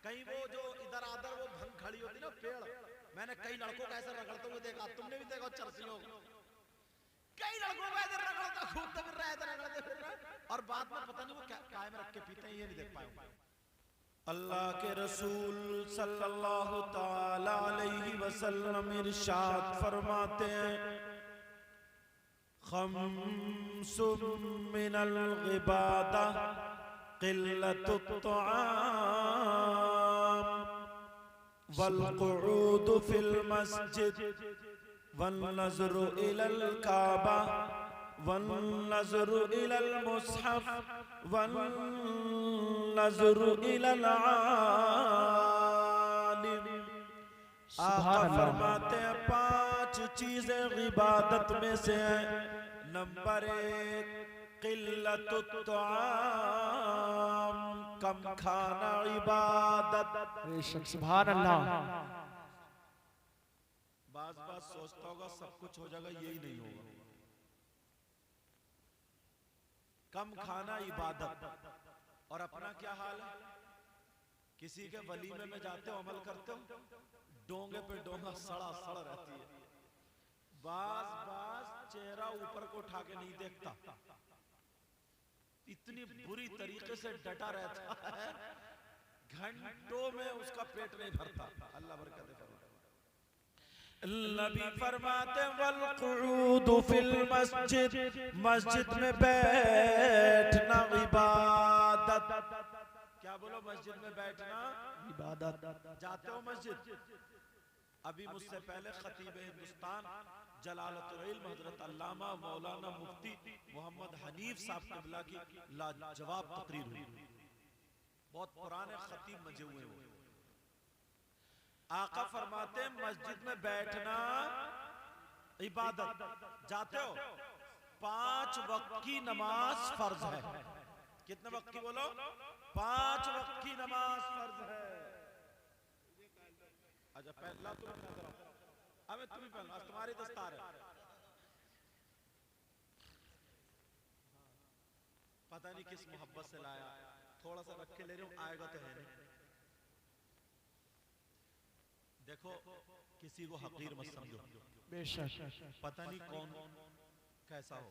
कहीं वो जो इधर आधर वो भंग खड़ी होती ना पेड़, मैंने कई लड़कों का ऐसा रगड़ते हुए देखा, तुमने भी देखा चरसियों को, कई लड़कों को ऐसे रगड़ता घूमते फिर रहे, ऐसे रगड़ते फिर रहे, और बाद में पता नहीं वो क्या काय में रख के पीते हैं, ये नहीं देख पाए। अल्लाह के रसूल सल्लल्लाहु ताला अलैहि वसल्लम इरशाद फरमाते हैं, खम्सुम मिनल इबादा क़िल्लतुत तआम वल क़ुऊद फिल मस्जिद वन नज़रु इलल काबा वन नज़रु इलल मुस्हफ वन नज़रु इलल आलिम। आका फरमाते हैं 5 चीजें इबादत में से हैं। नंबर 1 क़िल्लतुत तआम, कम खाना इबादत। सुभान अल्लाह। बात सोचता होगा सब कुछ हो जाएगा, यही नहीं होगा। कम खाना इबादत। और अपना क्या हाल है, किसी के वलीमे में जाते हो, अमल करते हो, डोंगे पे डोंगा सड़ा सड़ रहती है, बाज चेहरा ऊपर को उठा के नहीं देखता, इतनी बुरी तरीके से डटा रहता है, घंटों में उसका पेट नहीं भरता। अल्लाह बरकत दे। नबी फरमाते वल क़ुऊद फिल मस्जिद, मस्जिद में बैठना इबादत। क्या बोलो, मस्जिद में बैठना इबादत। जाते हो मस्जिद? अभी मुझसे पहले खतीब हिंदुस्तान जलालतुल इल्म हजरत अल्लामा मौलाना मुफ्ती मोहम्मद हनीफ साहब क़िबला की लाजवाब तकरीर हुई। बहुत पुराने खतीब मजे हुए वो। आका फरमाते हैं मस्जिद में बैठना इबादत। जाते हो? 5 वक्त की नमाज फर्ज है। कितने वक्त की बोलो? 5 वक्त की नमाज फर्ज है। अच्छा पहला तुम करो, अबे तुम ही पहला, आज तुम्हारी दस्तार है। पता नहीं किस मोहब्बत से लाया, थोड़ा सा रख के ले रही हूं, आएगा तो है नहीं। देखो किसी को हकीर मत समझो, बेशक पता नहीं कौन कैसा हो।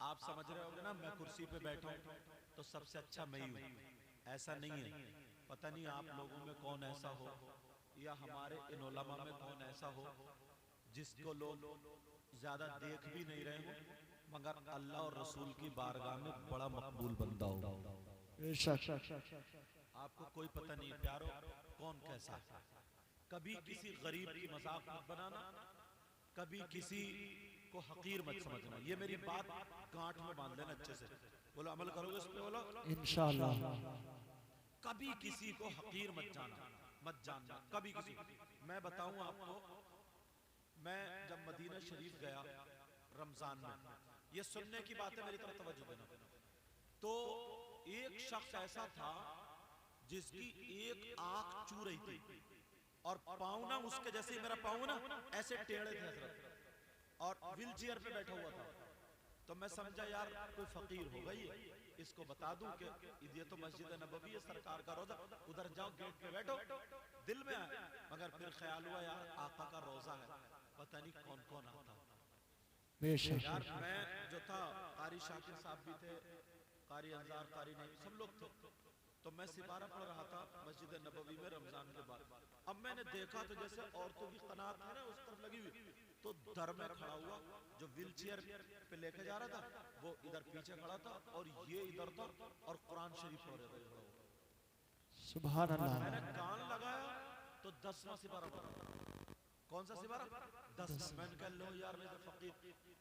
आप समझ रहे होगे ना मैं कुर्सी पे बैठा हूं तो सबसे अच्छा मैं ही हूं, ऐसा नहीं है। पता नहीं आप लोगों में कौन ऐसा हो, या हमारे इन उलमा में कौन ऐसा हो जिसको लोग ज्यादा देख भी नहीं रहे हो, मगर अल्लाह और रसूल की बारगाह में बड़ा मकबूल बंदा हो। आपको कोई पता नहीं प्यारो कौन कैसा है। कभी किसी गरीब की मजाक मत बनाना, कभी किसी को हकीर मत समझना। ये मेरी बात गांठ में बांध लेना अच्छे से। बोलो अमल करोगे इस पे? बोलो इंशाअल्लाह। कभी किसी को हकीर मत जानना कभी किसी। मैं बताऊं आपको, मैं जब मदीना शरीफ गया रमजान में, ये सुनने की बात है, मेरी तरफ तवज्जो देना। तो एक शख्स ऐसा था जिसकी एक आंख चू रही थी और पाँव ना उसके जैसे, मेरा पाँव ना ऐसे टेढ़े थे हजरत, और व्हील चेयर पे बैठा हुआ था। तो मैं समझा यार कोई फकीर होगा ये, इसको बता दूं कि ये तो मस्जिद नबवी है, सरकार का रोजा, उधर जाओ गेट पे बैठो। दिल में आया, मगर फिर ख्याल हुआ यार आका का रोजा है, पता नहीं कौन कौन आता। यार मैं जो था, कारी शाकिर साहब भी थे, कारी अंजार, कारी नहीं, सब लोग थे। तो मैं सिपारा पढ़ रहा था मस्जिद नबवी में रमजान के बाद। अब मैंने देखा तो जैसे औरतों की कनात है ना उस तरफ लगी हुई, तो दर में खड़ा हुआ जो व्हील चेयर पे लेके जा रहा था वो इधर पीछे खड़ा था और ये इधर था और कुरान शरीफ पढ़ रहा था। सुभान अल्लाह। मैंने कान लगाया तो 10वां सिपारा पढ़ा। कौन सा सिपारा? 10। मैंने कहा लो यार मेरे फकीर,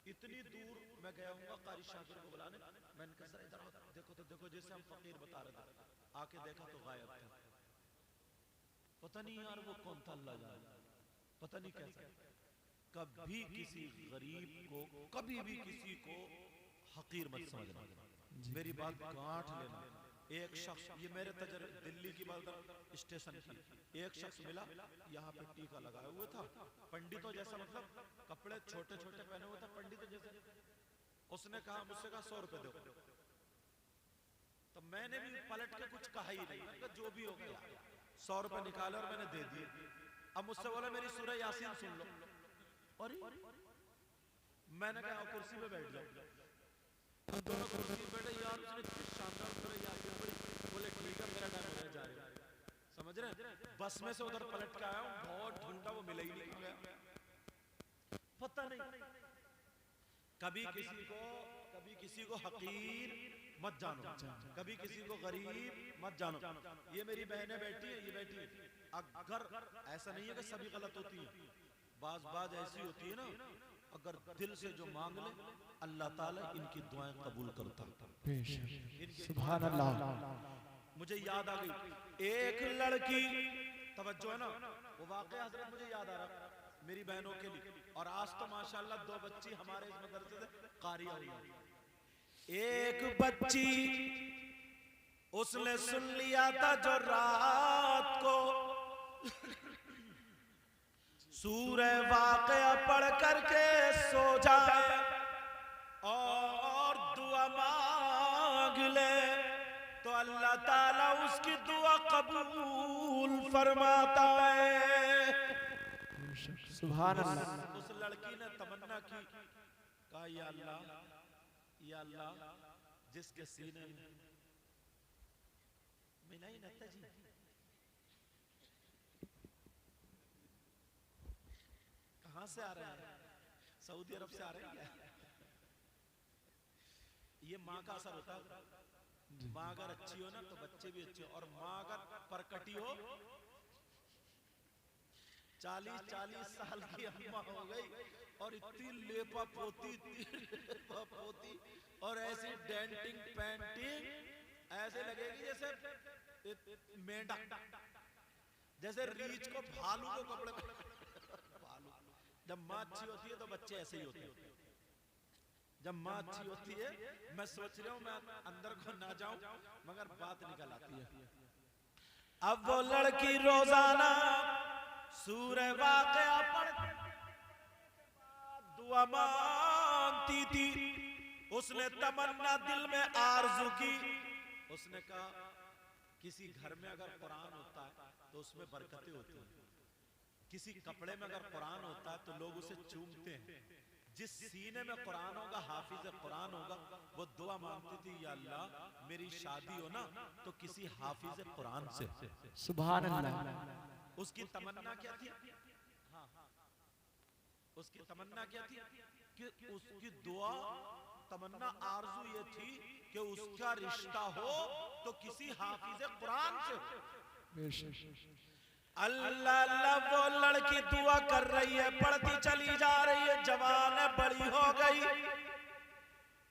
इतनी दूर मैं गया हूँ कारी शाकिर को बुलाने, मैंने कहा जरा इधर देखो तो देखो, जैसे हम फकीर बता रहे थे, आके देखा तो गायब था। पता नहीं यार वो कौन था, अल्लाह जाने, पता नहीं कैसा। कभी किसी गरीब को, कभी भी किसी को हकीर मत समझना, मेरी बात गांठ लेना। एक शख्स, ये मेरे तजर्बे दिल्ली की बात स्टेशन की, एक शख्स मिला यहाँ पे टीका लगाया हुआ था, पंडितों जैसा, मतलब कपड़े छोटे छोटे पहने हुए था पंडितों जैसे। उसने कहा, मुझसे कहा 100 रुपए दो। तो तो मैंने भी पलट के कुछ कहा ही नहीं, मतलब जो भी हो गया 100 रुपए निकाले और मैंने दे दिए। अब मुझसे बोला मेरी सूरह यासीन सुन लो, और मैंने कहा कुर्सी पे बैठ जाओ। दोनों कुर्सी पे बैठे, यार उसने इतनी शानदार सूरह यासीन पढ़ी। बोले ठीक है मेरा टाइम हो गया, जा रहे हो। समझ रहे? बस में से उधर पलट के आया हूँ, बहुत ढूंढा वो मिला ही नहीं गया, पता नहीं। कभी किसी को हकीर मत जानो, कभी किसी को गरीब मत जानो। ये मेरी बहनें बैठी है, ये बैठी है। अगर ऐसा नहीं है कि सभी गलत होती है, बाज ऐसी होती है ना, अगर दिल से जो मांग ले अल्लाह ताला इनकी दुआएं कबूल करता है। सुभान अल्लाह। मुझे याद आ गई एक लड़की, तवज्जो है ना, वो वाकया हजरत मुझे याद आ रहा मेरी बहनों के लिए। और आज तो माशाल्लाह 2 बच्ची हमारे इस मदरसे से कारिया हुई। एक बच्ची उसने सुन लिया था जो रात को सूरह वाक़या पढ़ करके सो जाए और दुआ मांग ले तो अल्लाह ताला उसकी दुआ कबूल फरमाता है। सुभान अल्लाह। उस लड़की ने तमन्ना की, कहा या अल्लाह जिसके सीने में मिलाई नता जी, कहां से आ रहे हैं? सऊदी अरब से आ रहे हैं। ये माँ का असर होता है। माँ अगर अच्छी हो ना तो बच्चे भी अच्छे हो, और माँ अगर परकटी हो, 40 साल की अम्मा हो गई और इतनी लेपा पोती और ऐसी डेंटिंग पेंटिंग, ऐसे लगेगी जैसे मेंढक, जैसे रीछ को भालू को कपड़े भालू। जब माँ अच्छी होती है तो बच्चे ऐसे ही होते हैं। जब माँ अच्छी होती है, मैं सोच रहा हूँ मैं अंदर को ना जाऊं मगर बात निकल आती है। अब वो लड़की रोजाना सूरह वाक़या पढ़ती, दुआ मांगती थी। उसने तमन्ना दिल में आरज़ू की, उसने कहा किसी घर में अगर कुरान होता है तो उसमें बरकतें होती हैं, किसी कपड़े में अगर कुरान होता है तो लोग उसे चूमते हैं। जिस सीने में कुरान होगा, हाफिज कुरान होगा, वो दुआ मांगती थी या अल्लाह मेरी शादी हो ना तो किसी हाफिज कुरान से। सुभान अल्लाह। उसकी तमन्ना क्या थी? हाँ, उसकी तमन्ना क्या थी कि उसकी दुआ तमन्ना आरज़ू ये थी कि उसका रिश्ता हो तो किसी हाफिज कुरान से हो। अल्लाह अल्लाह, वो लड़की दुआ कर रही है, पढ़ती चली जा रही है, जवान है, बड़ी हो गई।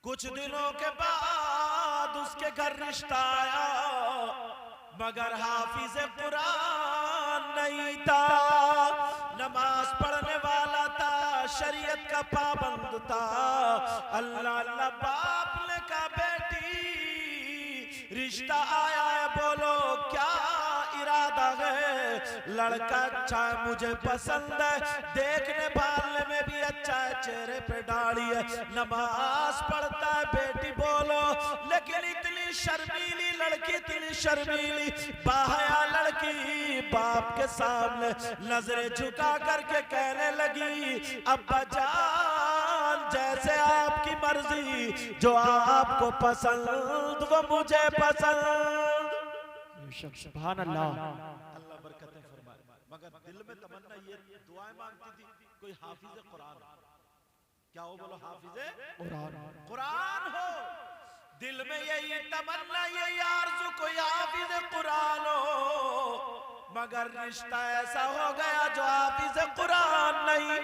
कुछ दिनों के बाद उसके घर रिश्ता आया, मगर हाफिज कुरान नहीं था, नमाज पढ़ने वाला था, शरीयत का पाबंद था। अल्लाह अल्लाह, बाप ने कहा बेटी रिश्ता आया है, बोलो क्या इरादा है? लड़का अच्छा है, मुझे पसंद है, देखने भालने में भी अच्छा है, चेहरे पे दाढ़ी है, नमाज पढ़ता है, बेटी बोलो। लेकिन इतनी शर्मीली लड़की, इतनी शर्मीली बाहया लड़की बाप के सामने नजरें झुका करके कहने लगी, अब्बा जान जैसे आपकी मर्जी, जो आपको पसंद वो मुझे पसंद। सुभान अल्लाह। अल्लाह बरकतें फरमाए। मगर दिल में तमन्ना ये दुआएं मांगती थी कोई हाफिज कुरान, क्या हो बोलो, हाफिज कुरान हो। दिल में यही तमन्ना, यही आरज़ू कोई हाफिज कुरान हो, मगर रिश्ता ऐसा हो गया जो हाफिज कुरान नहीं।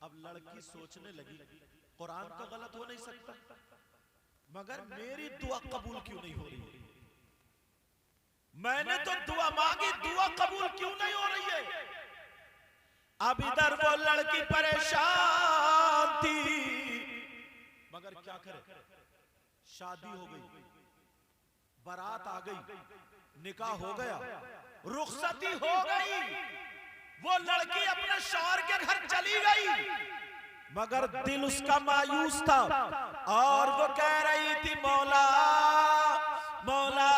अब लड़की सोचने लगी कुरान तो गलत हो नहीं सकता, मगर मेरी दुआ कबूल क्यों नहीं हो रही? मैंने तो दुआ मांगी, दुआ कबूल क्यों नहीं हो रही है? अब इधर वो लड़की परेशान थी, मगर क्या करे, शादी हो गई, बारात आ गई, निकाह हो गया, रुखसती हो गई, वो लड़की अपने शौहर के घर चली गई, मगर दिल उसका मायूस था और वो कह रही थी मौला मौला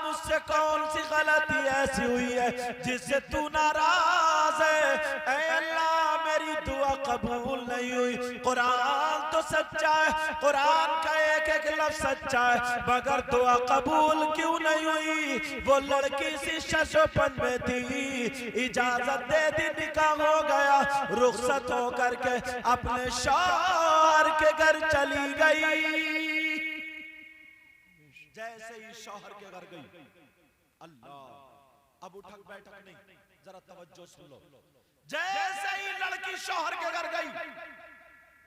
मुझसे कौन सी गलती ऐसी हुई है जिससे तू नाराज है। ऐ अल्लाह मेरी दुआ कबूल नहीं हुई। कुरान तो सच्चा है, कुरान का एक एक लफ्ज सच्चा है, मगर दुआ कबूल क्यों नहीं हुई। वो लड़की सी शशोपन में थी, इजाजत दे दी, निकाह हो गया, रुखसत हो करके अपने शौहर के घर चली गई। जैसे ही शौहर के घर गई, अल्लाह अब उठक बैठक नहीं, जरा तवज्जो सुन लो। जैसे ही लड़की शौहर के घर गई,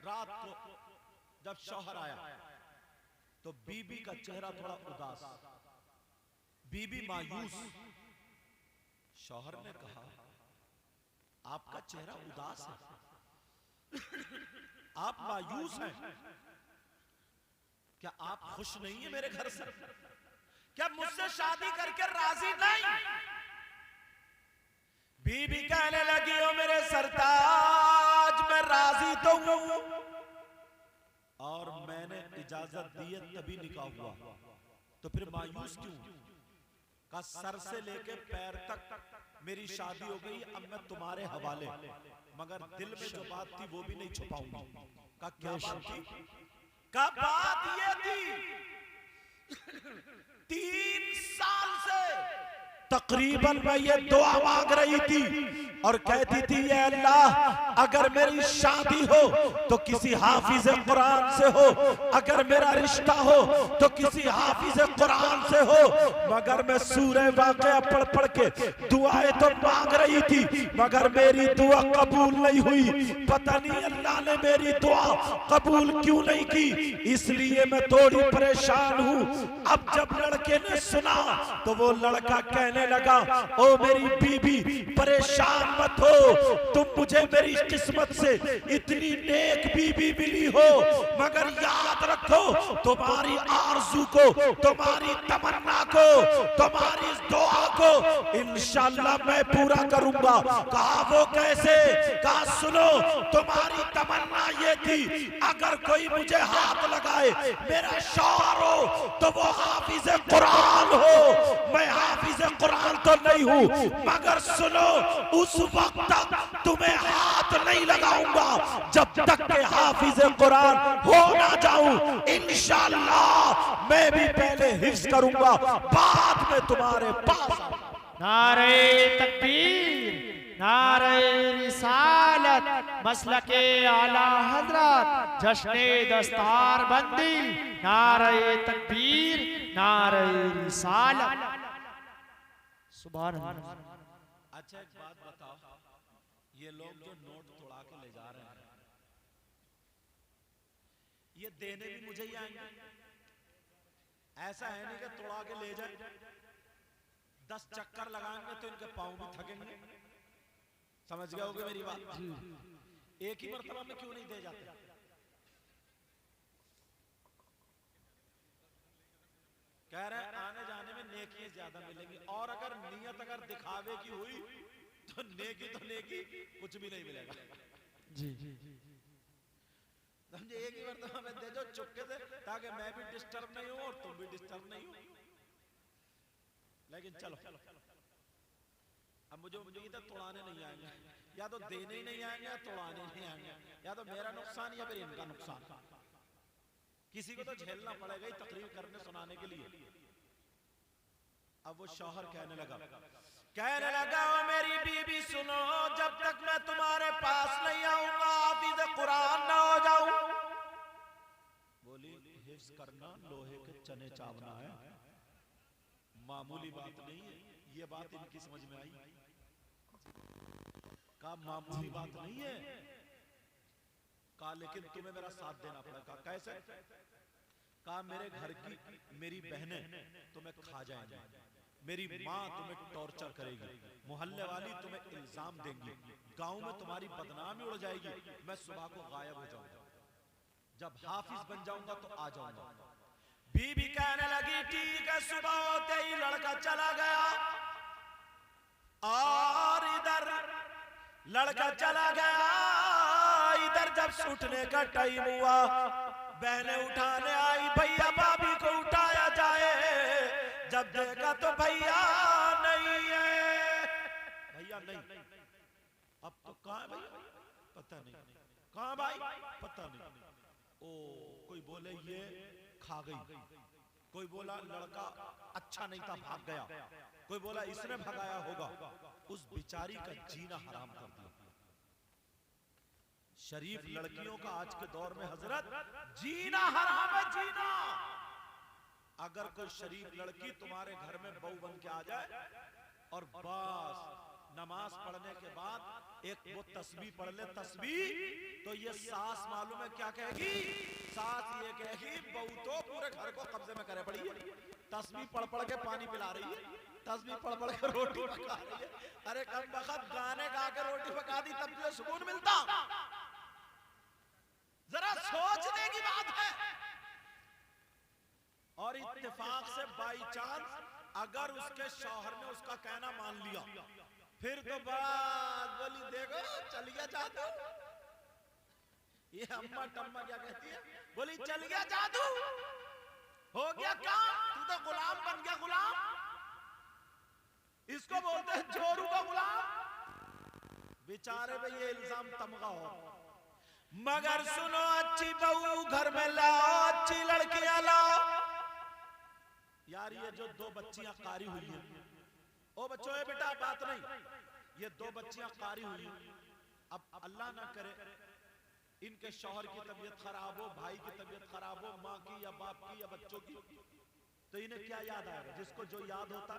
रात को जब शौहर आया तो बीबी का चेहरा थोड़ा उदास, बीबी मायूस। शौहर ने कहा आपका चेहरा उदास है, आप मायूस हैं, क्या आप खुश नहीं है मेरे घर से? क्या मुझसे शादी करके राजी नहीं? बीबी कहने लगी हो मेरे सरताज मैं राजी तो हूं और मैंने इजाजत दी है तभी निकाह हुआ, तो फिर मायूस क्यों? का सर से लेके पैर तक मेरी शादी हो गई, अब मैं तुम्हारे हवाले, मगर दिल में जो बात थी वो भी नहीं छुपाऊंगी। का क्या बात थी? का बात ये थी 3 साल से तकरीबन मैं ये दुआ मांग रही थी और कहती थी ये अल्लाह अगर मेरी शादी हो तो किसी हाफिज कुरान से हो, अगर मेरा रिश्ता हो तो किसी हाफिज कुरान से हो, मगर मैं सूरह वाक़िया पढ़ पढ़ के दुआएं तो मांग रही थी मगर मेरी दुआ कबूल नहीं हुई। पता नहीं अल्लाह ने मेरी दुआ कबूल क्यों नहीं की, इसलिए मैं थोड़ी परेशान हूँ। अब जब लड़के ने सुना तो वो लड़का कहने लगा ओ मेरी बीबी परेशान मत हो, तुम मुझे मेरी किस्मत से इतनी नेक बीबी मिली हो, मगर याद रखो तुम्हारी आरज़ू को, तुम्हारी तमन्ना को, तुम्हारी इस दुआ को इंशाअल्लाह मैं पूरा करूंगा। कहा वो कैसे? कहा सुनो तुम्हारी तमन्ना ये थी अगर कोई मुझे हाथ लगाए मेरा शौहर हो तो वो हाफिज कुरान हो, मैं हाफिज कुरान तो नहीं हूँ, मगर सुनो उस वक्त तक तुम्हें हाथ नहीं लगाऊंगा जब तक के हाफिज कुरान हो ना जाऊं। इंशाअल्लाह मैं भी पहले हिफ्ज करूंगा, बाद में तुम्हारे पास। नारे तकबीर, नारे रिसालत, मसलके आला हजरत, जश्ने दस्तार बंदी, नारे तकबीर, नारे रिसालत। सुभान अल्लाह। अच्छा एक बात बताओ, ये लोग जो नोट तोड़ा के ले जा रहे हैं ये देने भी मुझे ही आएंगे? ऐसा है नहीं कि तोड़ा के ले जाए, 10 चक्कर लगाएंगे तो इनके पांव भी थकेंगे। समझ गए होगे मेरी बात? एक ही मर्तबा में क्यों नहीं दे जाते? कह रहे हैं आने जाने में नेकी ज्यादा मिलेंगी, और अगर नियत अगर दिखावे की हुई तो नेकी तो नेकी कुछ भी नहीं मिलेगा। जी समझे? एक ही मर्तबा में दे दो चुपके से, ताकि मैं भी डिस्टर्ब नहीं हूं और तुम भी डिस्टर्ब नहीं हो। लेकिन चलो अब मुझे उम्मीद है तोड़ाने नहीं आएंगे, या तो देने ही नहीं आएंगे या तोड़ाने नहीं आएंगे, या तो मेरा नुकसान या फिर इनका नुकसान। किसी को तो झेलना पड़ेगा ही तकरीर करने सुनाने के लिए। अब वो शौहर कहने लगा ओ मेरी बीबी सुनो, जब तक मैं तुम्हारे पास नहीं आऊंगा हाफिज कुरान ना हो जाऊं। बोली हिफ्ज करना लोहे के चने चावना है, मामूली बात नहीं है। ये बात इनकी समझ में आई? का मामूली बात नहीं है। कहा लेकिन तुम्हें मेरा साथ देना पड़ेगा। कैसे? कहा मेरे घर की मेरी बहनें तुम्हें खा जाएंगी, मेरी माँ तुम्हें टॉर्चर करेगी, मोहल्ले वाली तुम्हें इल्जाम देंगी, गांव में तुम्हारी बदनामी उड़ जाएगी, मैं सुबह को गायब हो जाऊंगा, जब हाफिज बन जाऊंगा तो आ जाऊंगा। बीबी कहने लगी ठीक है। सुबह होते ही लड़का चला गया और इधर लड़का चला गया, इधर जब सूटने का टाइम हुआ, बहनें उठाने आई, भैया भाभी को उठाया जाए। जब देखा तो भैया नहीं है, भैया नहीं। अब तो कहाँ है भैया, पता नहीं। कहाँ भाई, पता नहीं। ओ कोई बोले ये खा गई, कोई बोला लड़का अच्छा नहीं था भाग गया, कोई बोला इसने भगाया होगा। उस बेचारी का जीना हराम कर दिया। शरीफ लड़कियों का आज के दौर में हजरत जीना हराम है, जीना। अगर कोई शरीफ लड़की तुम्हारे घर में बहू बन के आ जाए और बस नमाज पढ़ने के बाद एक वो तस्बीह पढ़ ले, तस्बीह, तो ये सास मालूम है क्या कहेगी? सास ये कहेगी बहू तो पूरे घर को कब्जे में करे पड़ी है, तस्बीह पढ़ पढ़ के पानी पिला रही है, तस्बीह पढ़ पढ़ के रोटी पका रही है। अरे कम वक्त गाने गा के रोटी पका दी तब तुझे सुकून मिलता? जरा सोचने की बात है। और इत्तेफाक से बाई चांस अगर उसके शौहर ने उसका कहना मान लिया, फिर तो बात बोली, देखो चल गया जादू। ये अम्मा टम्मा क्या कहती है, बोली चल गया जादू, हो गया काम, तू तो गुलाम बन गया, गुलाम। इसको बोलते हैं जोरू का गुलाम। बेचारे पे ये इल्जाम तमगा हो। मगर सुनो, अच्छी बहू घर में लाओ, अच्छी लड़कियां लाओ। यार ये जो दो बच्चियां कारी हुई हैं, ओ बच्चों ये बेटा बात नहीं, ये दो बच्चियां कारी हुई हैं, अब अल्लाह ना करे इनके शौहर की तबीयत खराब हो, भाई की तबीयत खराब हो, माँ की या बाप की या बच्चों की, तो इन्हें क्या याद आएगा? जिसको जो याद होता,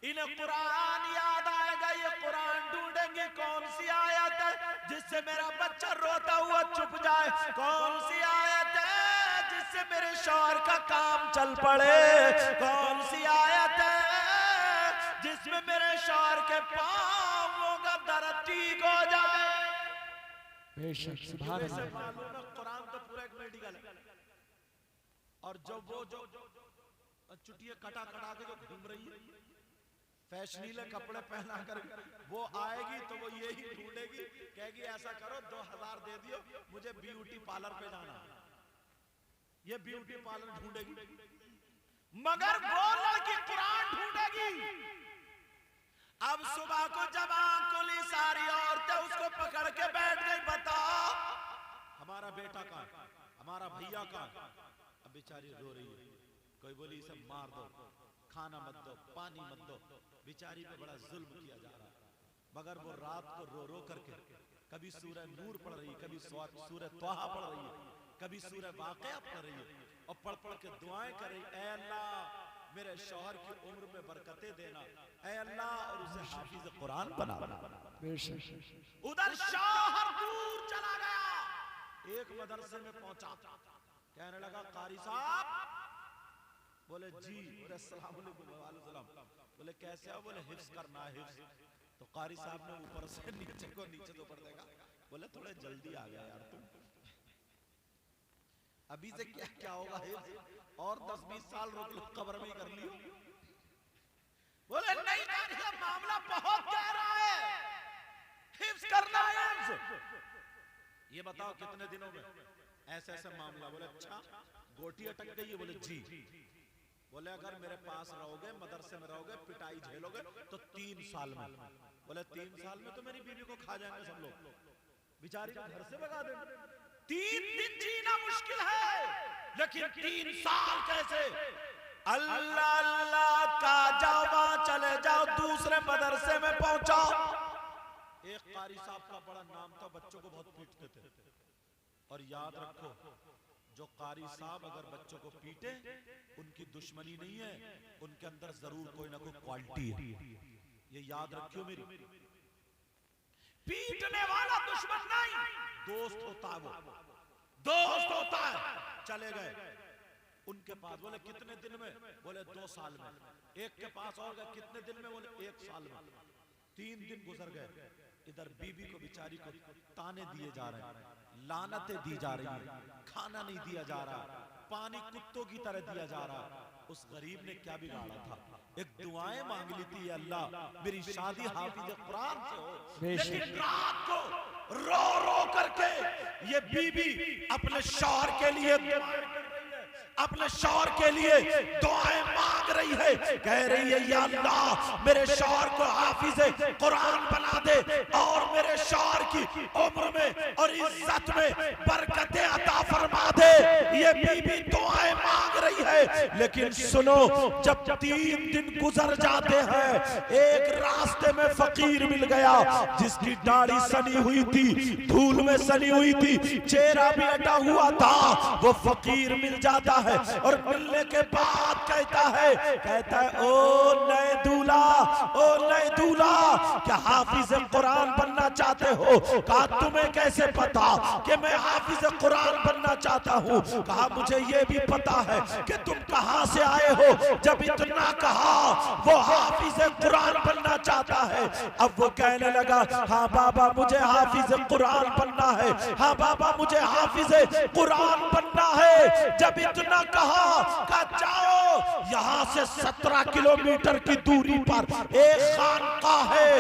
इन्हें कुरान याद आएगा। ये कुरान ढूंढेंगे कौन सी आयत है जिससे मेरा बच्चा रोता हुआ चुप जाए, कौन सी आयत है जिससे मेरे शौहर का काम चल पड़े, कौन सी आयत है जिसमें मेरे शौहर के पांवों का दर्द ठीक हो जाए। बेशक सुभान अल्लाह। मालूम है कुरान तो पूरा एक मेडिकल है। और जब वो जो चुटिया कटा कटा के जो घूम रही है, फैशनीले कपड़े पहना कर वो आएगी तो वो यही ढूंढेगी, कहेगी ऐसा करो 2000 दे दियो, मुझे ब्यूटी पार्लर पे जाना है। ये ब्यूटी पार्लर ढूंढेगी, मगर वो लड़की कुरान ढूंढेगी। अब सुबह को जब आंख खुली, सारी औरतें उसको पकड़ के बैठ गई, बताओ हमारा बेटा कहाँ, हमारा भैया कहाँ? अब बेचारी रो रही है, कोई बोली इसे मार दो, खाना मत दो, पानी मत दो। बेचारी पे बड़ा जुल्म किया जा रहा है। मगर वो रात को रो रो करके कभी सूरह नूर पढ़ रही है, कभी सूरह त्वाहा पढ़ रही है, कभी सूरह वाक़िया पढ़ रही है, और पढ़ पढ़ के दुआएं कर रही, ऐ अल्लाह मेरे शौहर की उम्र में बरकतें देना, ऐ अल्लाह, और उसे हाफिज कुरान बना। उधर शौहर दूर चला गया, एक मदरसे में पहुंचा, कहने लगा कारी साहब। बोले जी, बोले अस्सलाम वालेकुम। वालेकुम सलाम। बोले कैसे हो? बोले हिफ्ज करना है, हिफ्ज। तो कारी साहब ने ऊपर से नीचे को, नीचे तो ऊपर देखा, बोले थोड़े जल्दी आ गया यार तुम, अभी से क्या क्या होगा हिफ्ज, और 10-20 साल रोक लो, कब्र में ही कर लियो। बोले नहीं कारी साहब, मामला बहुत गहरा है, हिफ्ज करना है, हिफ्ज। ये बताओ कितने दिनों में? ऐसे ऐसे मामला। बोले अच्छा, गोटी अटक गई है? बोले जी। बोले अगर मेरे पास रहोगे, मदरसे में रहोगे, पिटाई झेलोगे तो 3 साल में। बोले 3 साल में तो मेरी बीवी को खा जाएंगे सब लोग, बेचारी को घर से भगा देंगे। 3 दिन जीना मुश्किल है, लेकिन 3 साल कैसे? अल्लाह अल्लाह का जाओ, वहां चले जाओ, दूसरे मदरसे में पहुंचाओ। एक कारी साहब का बड़ा नाम था, बच्चों को बहुत पीटते थे। और याद रखो, जो कारी साहब अगर बच्चों को पीटे, उनकी दुश्मनी नहीं है, उनके अंदर जरूर कोई ना कोई क्वालिटी है। ये याद रखियो मेरी, पीटने वाला दुश्मन नहीं, दोस्त होता है, वो दोस्त होता है। चले गए उनके पास, बोले कितने दिन में? बोले 2 साल में। एक के पास और गए, कितने दिन में? बोले 1 साल में। 3 दिन गुजर गए, इधर बीबी को बेचारी को ताने दिए जा रहे हैं, लानतें दी जा रही है, खाना नहीं दिया जा रहा, पानी कुत्तों की तरह दिया जा रहा। उस गरीब ने क्या बिगाड़ा था? एक दुआएं मांग ली थी, अल्लाह मेरी शादी हाफिज कुरान से हो, लेकिन रात को रो रो करके ये बीबी अपने शौहर के लिए अपने शौहर के लिए दुआएं मांग रही है, कह रही है या अल्लाह मेरे शौहर को हाफिज कुरान बना दे और मेरे शौहर की उम्र में और इज्जत में बरकतें अता फरमा दे। ये बीबी दुआएं मांग रही है। लेकिन सुनो, जब 3 दिन गुजर जाते हैं, एक रास्ते में फकीर मिल गया जिसकी दाढ़ी सनी हुई थी, धूल में सनी हुई थी, चेहरा भी अटा हुआ था। वो फकीर मिल जाता है और मिलने के बाद कहता है ओ नए दूल्हा, क्या हाफिज कुरान बनना चाहते हो? कहा तुम्हें कैसे पता कि मैं हाफिज कुरान बनना चाहता हूँ? कहा मुझे ये भी पता है कि तुम कहां से आए हो। जब इतना कहा, वो हाफिज कुरान बनना चाहता है। अब वो कहने लगा, हाँ बाबा मुझे हाफिज कुरान बनना है, हाँ बाबा मुझे हाफिज कुरान बनना है। जब इतना कहा जाओ, यहां से 17 किलोमीटर की दूरी पर एक खानकाह है,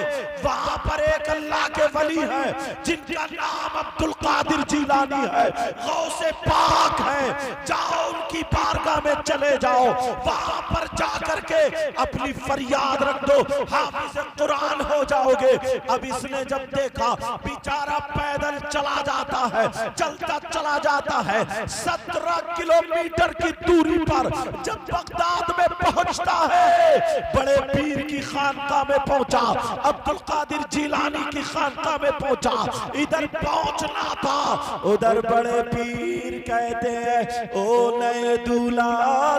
वहां पर एक अल्लाह के वली है जिनका नाम अब्दुल कादिर जिलानी है, गौसे पाक है। जाओ उनकी बारगाह में चले जाओ, वहां पर जाकर के अपनी फरियाद रख दो, हाफिज कुरान हो जाओगे। अब इसने जब देखा बेचारा पैदल चला जाता है, चलता चला जाता है, 17 किलोमीटर की दूरी पर जब बगदाद में पहुंचता है, बड़े पीर की खानकाह में पहुंचा, अब्दुल कादिर जिलानी की खानकाह में पहुंचा। इधर पहुंचना था, उधर बड़े पीर कहते हैं ओ नए दूल्हा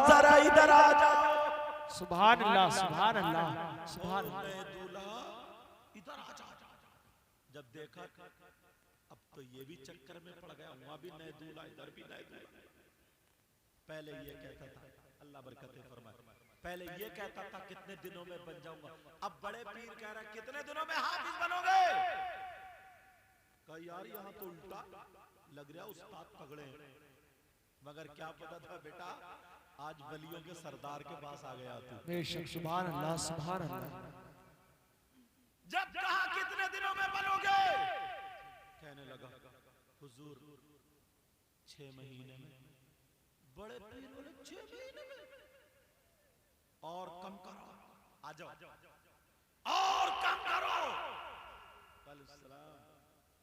जरा इधर आ जाओ। सुभान अल्लाह, सुभान अल्लाह, सुभान अल्लाह। दूल्हा इधर आ जा। जब देखा अब तो ये भी चक्कर में पड़ गया, वहां भी नए दूल्हा, इधर भी नए दूल्हा। पहले ये कहता था, अल्लाह बरकतें फरमाए, पहले ये कहता था कितने दिनों में बन जाऊंगा, अब बड़े पीर कह रहा कितने दिनों में हाफिज बनोगे? कहा यार यहाँ तो उल्टा लग रहा, उस्ताद पकड़े, मगर क्या पता था बेटा आज वलियों के सरदार के पास आ गया तू। बेशक, सुभान अल्लाह, सुभान अल्लाह। जब कहा कितने दिनों में बनोगे, कहने लगा हुजूर 6 महीने में। बड़े पीर बोले 6 महीने में? और कम करो, आ जाओ, और कम करो।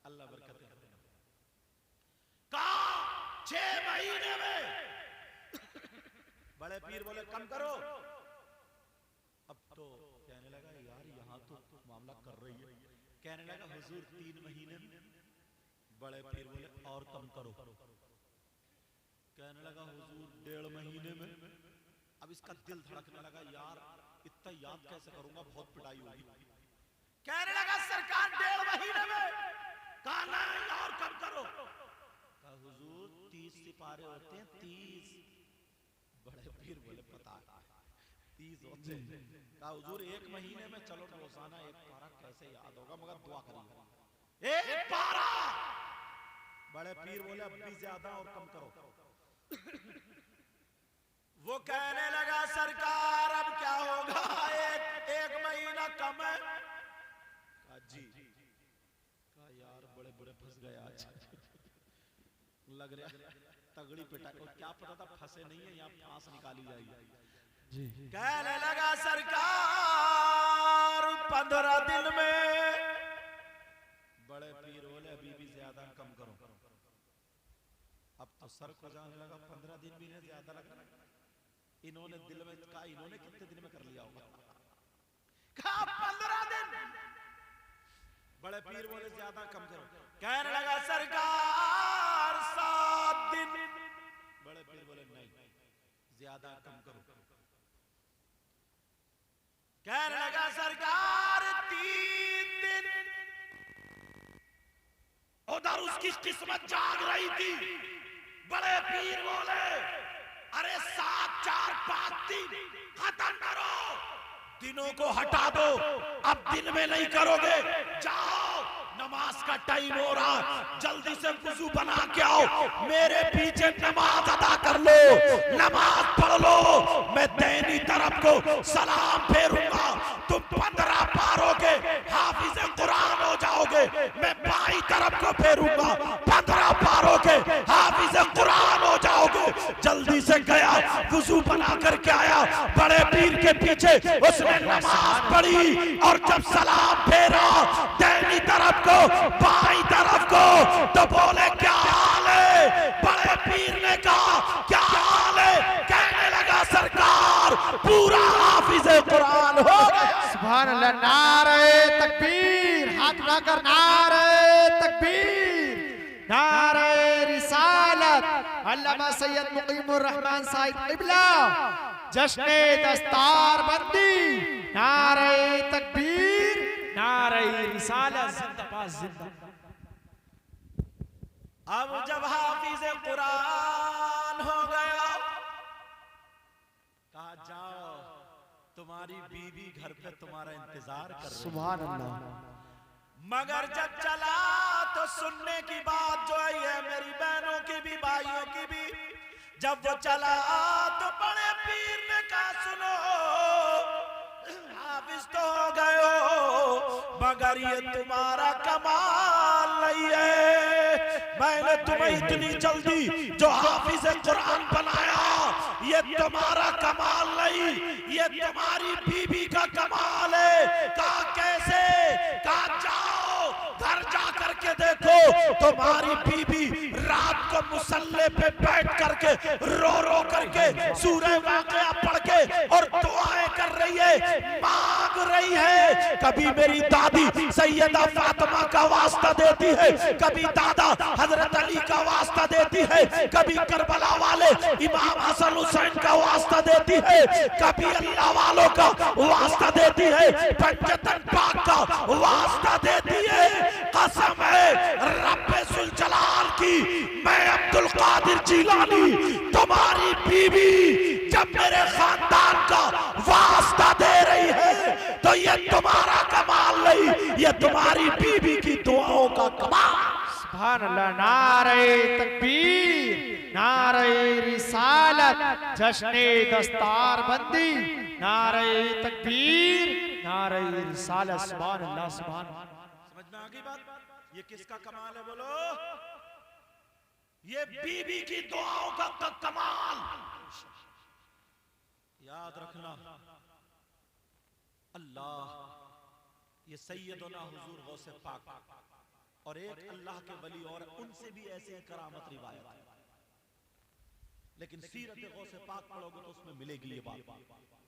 अल्लाह बरकत दे। कहा 6 महीने में। बड़े पीर बोले कम करो। अब तो कहने लगा यार यहाँ तो मामला कर रही है। कहने लगा हुजूर 3 महीने में। बड़े पीर बोले और कम करो। कहने लगा हुजूर 1.5 महीने में। अब इसका दिल धड़कने लगा, यार इतना याद कैसे करूंगा, बहुत पिटाई होगी। कहने लगा सरकार 1.5 महीने में। कहा नहीं और कम करो। कहा हुजूर 30 सिपारे होते हैं, 30। बड़े पीर बोले पता है 30 होते हैं। कहा हुजूर 1 महीने में, चलो रोजाना 1 पारा कैसे याद होगा, मगर दुआ करिए 1 पारा। बड़े पीर बोले अब भी ज्यादा और कम करो। वो कहने लगा सरकार अब क्या होगा, एक महीना कम है। कहा जी। कहा यार बड़े बुरे फंस गए आज। लग रहा तगड़ी पिटाई, क्या पता था फंसे नहीं है, यहाँ फांस निकाली जाएगी जी। कहने लगा सरकार 15 दिन में। बड़े पीर बोले अभी भी ज्यादा कम करो। अब तो सर को जाने लगा, 15 दिन भी नहीं, ज्यादा लग रहा है। इन्होंने दिल में कहा इन्होंने कितने दिन में कर लिया होगा। कहा 15 दिन। बड़े पीर बोले ज्यादा कम करो। कहने लगा सरकार 7 दिन। बड़े पीर बोले नहीं ज्यादा कम करो। कहने लगा सरकार 3 दिन। उधर उसकी किस्मत जाग रही थी। बड़े पीर बोले अरे 7, 4, 5 दिन खत्म करो, दिनों को हटा दो, अब दिन में नहीं करोगे। जाओ नमाज का टाइम हो रहा, जल्दी से वुजू बना के आओ, मेरे पीछे नमाज अदा कर लो, नमाज पढ़ लो। मैं दैनी तरफ को सलाम फेरूंगा, तुम 15 पारों के हाफिज कुरान हो जाओगे। मैं बाई तरफ को फेरूंगा, 15 पारों के हाफिज कुरान हो जाओगे। जल्दी से गया, वुजू बना करके आया, बड़े पीर के पीछे उसने नमाज पढ़ी और जब सलाम फेरा दाहिनी तरफ को बाईं तरफ को तो बोले क्या हाल है? बड़े पीर ने कहा क्या हाल है? कहने लगा सरकार पूरा हाफिज कुरान हो गया। सुभान अल्लाह, नारे तकबीर, हाथ उठाकर नारे तकबीर, नारे रिसालत। अल्लामा सैयद मुकीमुर रहमान साहिब क़िबला, जश्ने दस्तार बंदी, नारे तकबीर, नारे रिसालत, जिंदाबाद जिंदाबाद। अब जब हाफिज कुरान हो गया, कहा जाओ तुम्हारी बीवी घर पे तुम्हारा इंतजार कर रही है। सुभान अल्लाह। मगर जब चला तो सुनने की बात जो है मेरी बहनों की भी भाइयों की भी, जब वो चला तो बड़े पीर ने कहा सुनो हाफिज तो हो गए हो मगर ये तुम्हारा कमाल नहीं है। मैंने तुम्हें इतनी जल्दी जो हाफिज कुरान बनाया ये तुम्हारा कमाल नहीं, ये तुम्हारी बीबी का कमाल है। कहा कैसे? कहा जाओ घर जा करके देखो तुम्हारी बीबी रात को मुसल्ले पे बैठ करके रो रो करके सूरह वाक़िया पढ़ के और दुआएं कर रही है, मांग रही है। कभी मेरी दादी सैयदा फातिमा का वास्ता देती है, कभी दादा हजरत अली का वास्ता देती है, कभी करबला वाले इमाम हसन हुसैन का वास्ता देती है, कभी अल्लाह वालों का वास्ता देती है, पंचतन पाक का वास्ता देती है। कसम है रब्बे जुल जलाल की, मैं अब्दुल कादिर जिलानी तुम्हारी बीवी जब मेरे खानदान का वास्ता दे रही है तो ये तुम्हारा कमाल नहीं, ये तुम्हारी बीवी की दुआओं का कमाल। सुभान अल्लाह, नारे तकबीर, नारे रिसालत, जश्ने दस्तार बंदी, नारे तकबीर, नारे रिसालत। सुभान अल्लाह, सुभान अल्लाह। समझ में आ गई बात? ये किसका कमाल है बोलो? ये बीबी की दुआओं का कमाल। याद रखना अल्लाह ये सैयदना हुजूर गौसे पाक और एक अल्लाह के वली और उनसे भी ऐसी करामत रिवायत है, लेकिन सीरत गौसे पाक पढ़ोगे तो उसमें मिलेगी ये बात।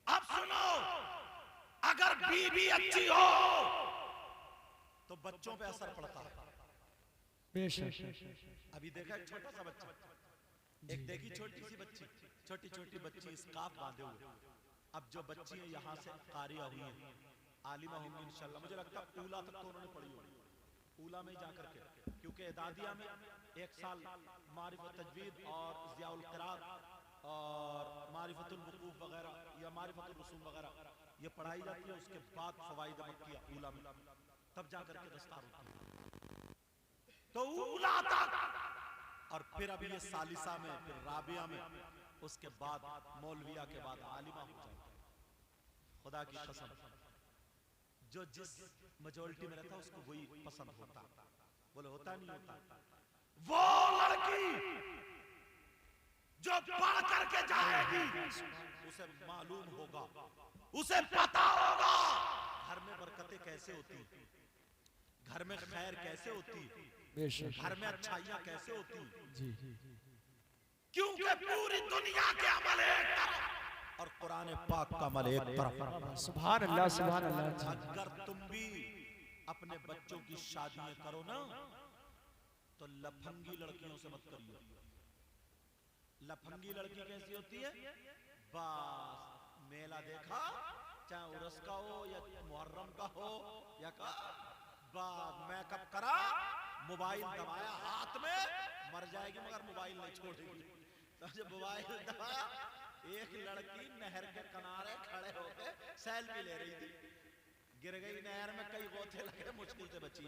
अब सुनो, अगर बीबी अच्छी हो तो बच्चों पे असर पड़ता है। बेशक। अभी देखा एक छोटा सा बच्चा, एक देखी छोटी सी बच्ची, छोटी छोटी बच्ची स्कार्फ बांधे हुए। अब जो बच्ची है यहाँ से कारिया हुई है, आलिमा होंगी इंशाल्लाह, मुझे लगता है ऊला तक तो उन्होंने पढ़ी होगी, ऊला में जा करके, क्योंकि एदादिया में 1 साल मारिफत तजवीद और ज़ियाउल क़िरात और मारिफतुल वुक़ूफ़ वगैरह या मारिफतुल रसूम वगैरह ये पढ़ाई जाती है। उसके बाद फ़वाइद मक्किया ऊला में, तब जा करके दस्तार होती है। तो ऊला तक और फिर अभी ये सालिसा में, फिर राबिया में, उसके बाद मौलविया के बाद आलिमा हो जाता है। खुदा की कसम जो जिस मेजॉरिटी में रहता है उसको वही पसंद होता, बोले होता नहीं होता। वो लड़की जो पढ़ करके जाएगी उसे मालूम होगा, उसे पता होगा घर में बरकतें कैसे होती, घर में खैर कैसे होती, घर में अच्छाइयां कैसे होती। क्योंकि पूरी दुनिया के अमल एक तरफ और कुरान पाक का अमल एक तरफ। सुभान अल्लाह, सुभान अल्लाह। अगर तुम भी अपने बच्चों की शादियां करो ना तो लफंगी लड़कियों से मत करियो। लफंगी लड़की कैसी होती है? बस मेला देखा, चाहे उर्स का हो या मुहर्रम का हो या का, बस मेकअप करा, मोबाइल दबाया हाथ में, मर जाएगी मगर मोबाइल नहीं छोड़ेगी। तो जब मोबाइल दबाया, एक लड़की नहर के किनारे खड़े होकर सेल्फी ले रही थी, गिर गई नहर में, कई गोते लगे, मुश्किल से बची।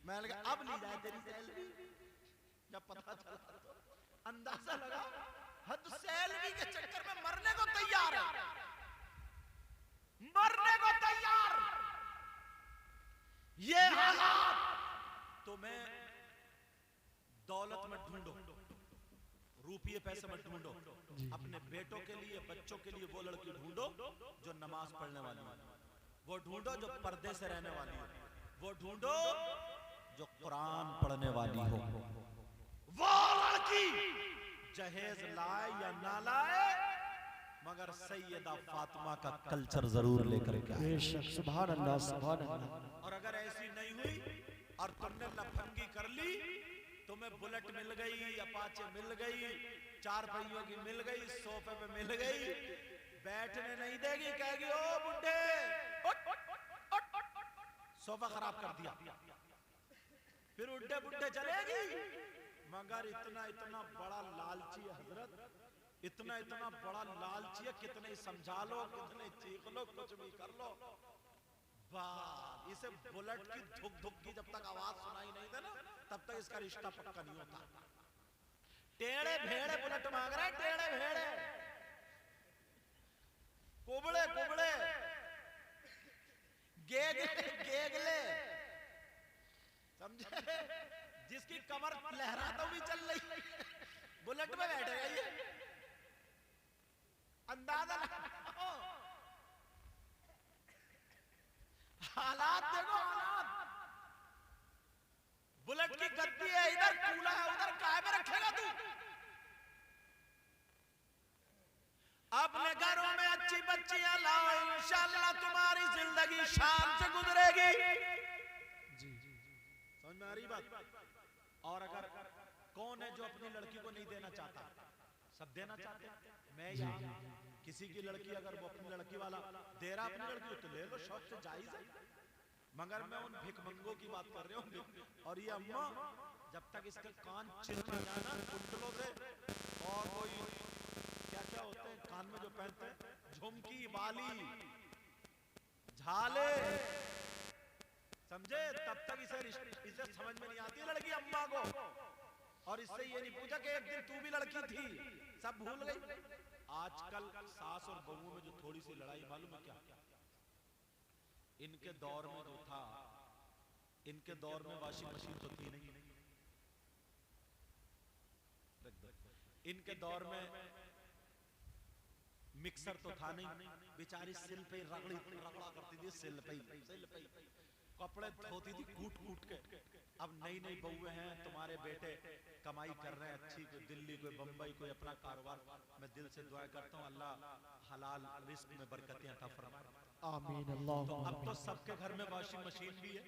मैंने कहा अब ली जाए तेरी सेल्फी। जब पता चला तो अंदाजा लगा हद सेल्फी के चक्कर में मरने को तैयार है, मरने को तैयार। ये हालात तो मैं ढूंढो, रुपये पैसे मत ढूंढो, अपने बेटों के लिए, बच्चों के लिए वो लड़की ढूंढो जो नमाज पढ़ने वाली है, वो ढूंढो जो पर्दे से रहने वाली है, वो ढूंढो जो कुरान पढ़ने वाली हो। वो लड़की जहेज लाए या ना लाए, मगर सैयदा फातिमा का कल्चर जरूर लेकर के आए। बेशक, सुभान अल्लाह, सुभान अल्लाह। और अगर ऐसी नहीं हुई और तुमने लफंगी कर ली, तुम्हें बुलेट मिल गई, अपाचे मिल गई, चार पहियों की मिल गई, सोफे पे मिल गई, बैठने नहीं देगी, कहेगी ओ बुड्ढे सोफा खराब कर दिया, फिर उड्डे बुड्ढे चलेगी। मगर इतना इतना बड़ा लालची है हजरत, इतना इतना बड़ा लालची है, कितने समझा लो, कितने चीख लो, कुछ भी कर लो, इसे बुलेट की धुक धुक की जब तक आवाज सुनाई नहीं दे ना, तब तक इसका रिश्ता पक्का नहीं होता। टेढ़े भेड़े बुलेट मांग रहे, टेढ़े भेड़े, कुबड़े कुबड़े, गेगले गेगले, समझे, जिसकी कमर लहराता हुई चल रही बुलेट में बैठेगा ये, अंदाजा लगाओ। हालात देखो, हालात, बुलेट की गद्दी है इधर, कूला है उधर, काय में रखेगा तू? अपने घरों में अच्छी बच्चियां लाओ, इंशाअल्लाह तुम्हारी जिंदगी शान से गुजरेगी। समझ में आ रही बात? और अगर कौन है जो अपनी लड़की को नहीं देना चाहता? सब देना चाहते हैं। मैं यहाँ किसी की लड़की, अगर वो अपनी लड़की वाला दे रहा अपनी लड़की तो ले लो, शौक से जायज है, मगर मैं उन भिखमंगों की बात कर रहा हूँ। और ये अम्मा जब तक इसके कान चिर ना जाए ना कुंडलों से, और कोई क्या क्या होते हैं कान में जो पहनते हैं, झुमकी, बाली, झाले, समझे, तब तक इसे समझ में नहीं आती लड़की अम्मा को। और इससे ये नहीं पूछा कि एक दिन तू भी लड़की थी, सब भूल गई। आजकल सास और बहू में जो थोड़ी सी लड़ाई, मालूम है क्या? इनके दौर में जो था, इनके दौर में वॉशिंग मशीन तो थी नहीं, इनके दौर में मिक्सर तो था नहीं, बेचारी सिल पे रगड़ा करती थी, सिल पे कपड़े धोती थी कूट कूट के। अब नई नई बहुएं हैं, तुम्हारे बेटे कमाई कर रहे हैं अच्छी, कोई दिल्ली, कोई बंबई, कोई अपना कारोबार। मैं दिल से दुआ करता हूँ अल्लाह हलाल रिस्क में बरकतें अता फरमाए, आमीन अल्लाह। तो अब तो सबके घर में वॉशिंग मशीन भी है,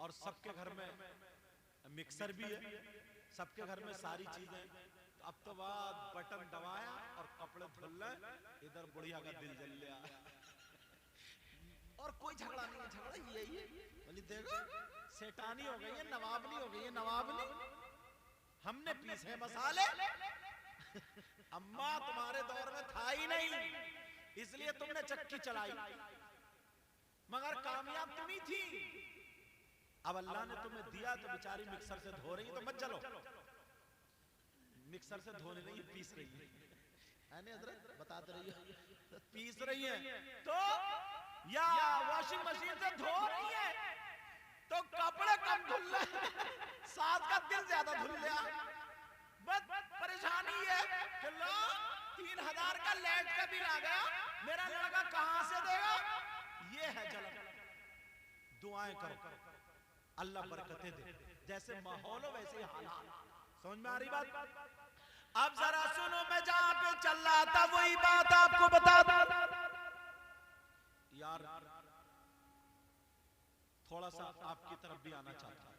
और सबके घर में मिक्सर भी है, सबके घर में सारी चीजें। अब तो बाद बटन दबाया और कपड़े धुल रहे, इधर बुढ़िया का दिल जल गया, और कोई झगड़ा नहीं है। झगड़ा यही है, बोली देखो सेठानी हो गई है, नवाबनी हो गई है, नवाबनी, हमने पीसे मसाले। अम्मा तुम्हारे दौर में था ही नहीं, इसलिए तुमने चक्की चलाई, मगर कामयाब तुम ही थी। अब अल्लाह ने तुम्हें दिया तो बेचारी मिक्सर से धो रही, तो मत चलो, मिक्सर से धोने नहीं, पीस रही है हजरत, बताते रहिए, पीस रही है। तो या वॉशिंग मशीन से धो रही है तो कपड़े कम धुल रहे, सास का दिल ज्यादा धुल गया। बस परेशानी है कि लो 3000 का लाइट का बिल आ गया, मेरा लड़का कहां से देगा? ये है जलन। दुआएं करो, अल्लाह बरकतें दे, जैसे माहौल हो वैसे हालात। समझ में आ रही बात? अब जरा सुनो, मैं जहां पे चल रहा था वही बात आपको बता दूं। यार थोड़ा सा आपकी तरफ भी आना चाहता हूं।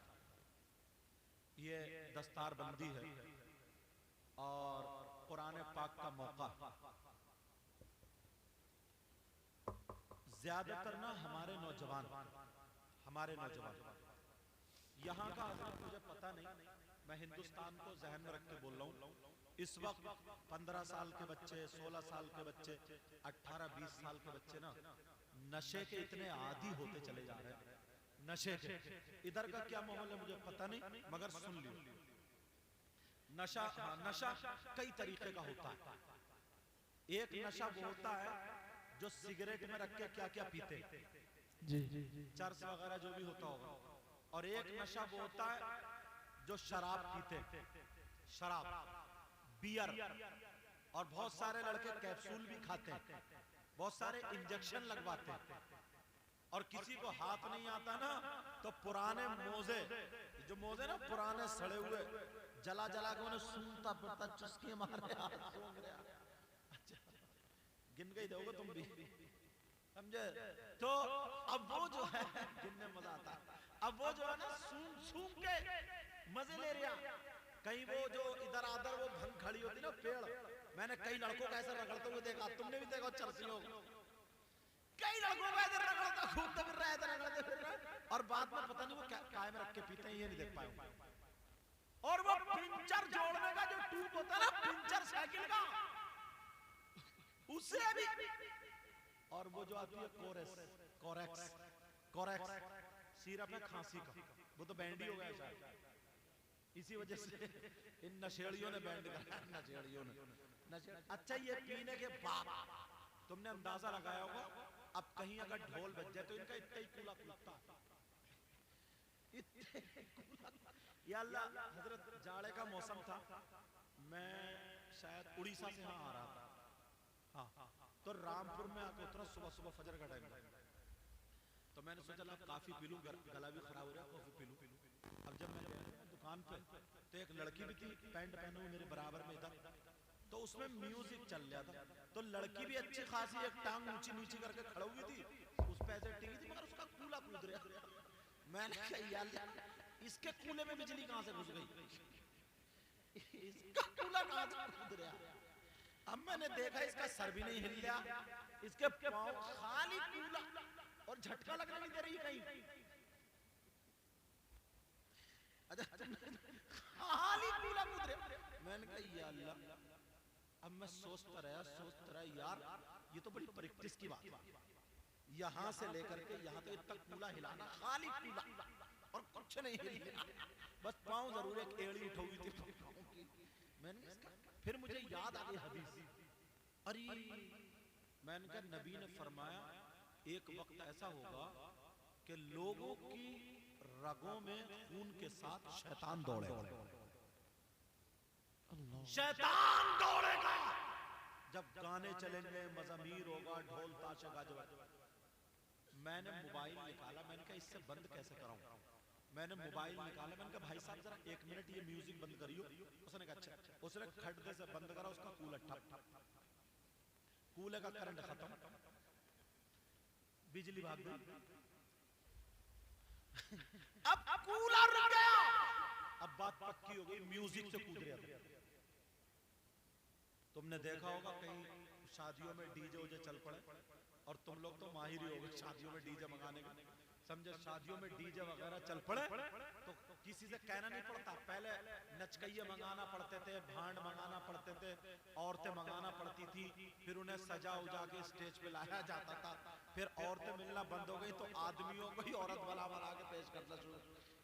ये दस्तार बंदी है और कुरान पाक का मौका, ज्यादातर ना हमारे नौजवान यहाँ का मुझे पता नहीं, मैं हिंदुस्तान को जहन में रख के बोल रहा हूँ। इस वक्त 15 साल के बच्चे, 16 साल के बच्चे, 18-20 साल के बच्चे ना नशे के इतने आदी होते चले जा रहे हैं। नशे के इधर का क्या माहौल है मुझे पता नहीं, मगर सुन लियो, नशा, हाँ, नशा कई तरीके का होता है। एक नशा वो होता है जो सिगरेट में रख के क्या क्या पीते, जी, चर्स वगैरह जो भी होता होगा, और एक नशा वो होता है जो शराब पीते। शराब, बियर, और बहुत सारे लड़के कैप्सूल भी खाते हैं, बहुत सारे इंजेक्शन लगवाते हैं। और किसी को हाथ नहीं आता ना तो पुराने मोजे, जो मोजे ना पुराने सड़े हुए, जला जला के उन्हें सूंघता फिरता चुस्की मारे हाथ सूंघ रहा। अच्छा, गिन गई दोगे तुम भी, समझे? तो अब वो जो है गिनने मजा आता है, अब वो जो है ना सूंघ के मजे ले रहा। कहीं वो जो इधर आधर वो भंग खड़ी होती ना पेड़, मैंने कई लड़कों को ऐसे रगड़ते हुए देखा, तुमने भी देखा चर्चियों, कई लड़कों को ऐसे रगड़ता घूमते फिर रहे, रगड़ते फिर रहे, और बाद में पता नहीं वो काय में रख के पीते हैं, ये नहीं देख पाए। और वो पिंचर जोड़ने का जो ट्यूब होता है ना, पिंचर साइकिल का, उससे भी। और वो जो आती है कोरेक्स सिरप है खांसी का, वो तो बैंड ही हो गया शायद, इसी वजह से इन नशेड़ियों ने बैंड करा, नशेड़ियों ने। अच्छा, ये पीने के बाद तुमने अंदाजा लगाया होगा, अब कहीं अगर ढोल बज जाए तो इनका इतना ही कूला कूदता, या अल्लाह हजरत, जाड़े का मौसम था, मैं शायद उड़ीसा से यहाँ आ रहा था, हाँ, तो रामपुर में आके उतरा सुबह सुबह फजर का टाइम, तो मैंने सोचा ला काफी पी लूं, गला भी खराब हो रहा है, कॉफी पी लूं। अब जब मैं दुकान पे तो एक लड़की भी थी, पैंट पहने हुए मेरे बराबर में इधर, तो उसमें म्यूजिक चल रहा था, तो लड़की भी अच्छी खासी एक टांग ऊंची नीची करके खड़ी हुई थी, उस पे ऐसे टिकी थी, मगर उसका कूला कूद रहा। मैंने कहा यार इसके कूले में बिजली कहां से घुस गई, इसका कूला कहां से कूद रहा। अब मैंने देखा इसका सर भी नहीं हिल रहा, इसके पांव खाली कूला, और झटका लगने नहीं दे रही कहीं, अच्छा खाली कूला कूद रहा। मैंने कहा या अल्लाह, अब मैं सोचता रहा यार, ये तो बड़ी प्रैक्टिस की बात है, यहां से लेकर के यहां तक इतना कूला हिलाना, खाली कूला और कुछ नहीं हिला, बस पांव जरूर एक एड़ी उठाई थी पांव की। मैंने फिर मुझे याद आ गई हदीस, अरे मैंने कहा नबी ने फरमाया एक वक्त ऐसा होगा कि लोगों की रगों में खून के साथ शैतान दौड़ेगा, शैतान दौड़ेगा। जब गाने चलेंगे, मज़ामीर होगा, ढोल ताशे गाजे। मैंने मोबाइल निकाला, मैंने कहा इससे बंद कैसे कराऊं। मैंने मोबाइल निकाला, मैंने कहा भाई साहब जरा 1 मिनट ये म्यूजिक बंद करियो। उसने कहा अच्छा। उसने खड्डे से बंद करा, उसका कूलर ठप, कूलर का करंट खत्म, बिजली भाग गई। अब कूलर रुक गया, अब बात पक्की हो गई, म्यूजिक से कूद रहा था। तुमने देखा होगा कहीं शादियों में डीजे उजे चल पड़े, और तुम लोग तो माहिर ही हो गए शादियों में डीजे मंगाने का, समझे? शादियों में डीजे वगैरह चल पड़े तो किसी से कहना नहीं पड़ता, पहले नचकइये मंगाना पड़ते थे, भांड मंगाना पड़ते थे, औरतें मंगाना पड़ती थी, फिर उन्हें सजा उजा के स्टेज पे लाया जाता था, फिर औरतें मिलना बंद हो गई तो आदमियों को ही औरत बना बना के पेश करना शुरू।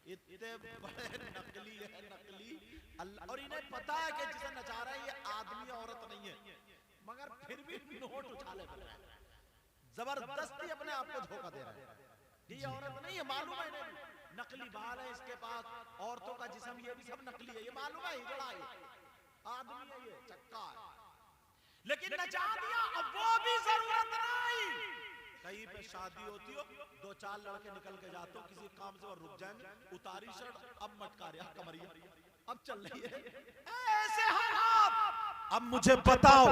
इतने बड़े नकली है, नकली अल्लाह, और इन्हें पता है कि जिसे नचा रहा है ये आदमी औरत नहीं है, मगर फिर भी नोट उछाले फिर रहा है, जबरदस्ती अपने आप को धोखा दे रहा है। ये औरत नहीं है, मालूम है इन्हें, नकली बाल है इसके पास, औरतों का जिस्म ये भी सब नकली है, ये मालूम है, हिजड़ा है, आदमी है, ये चक्का है, लेकिन नचा दिया। अब वो भी जरूरत नहीं, कहीं पे शादी होती हो, 2-4 लड़के निकल के जाते हो किसी काम से और रुक जाएंगे, उतारी शर्ट, अब मटका रहा कमरिया, अब चल रही है ऐसे हालात। अब मुझे बताओ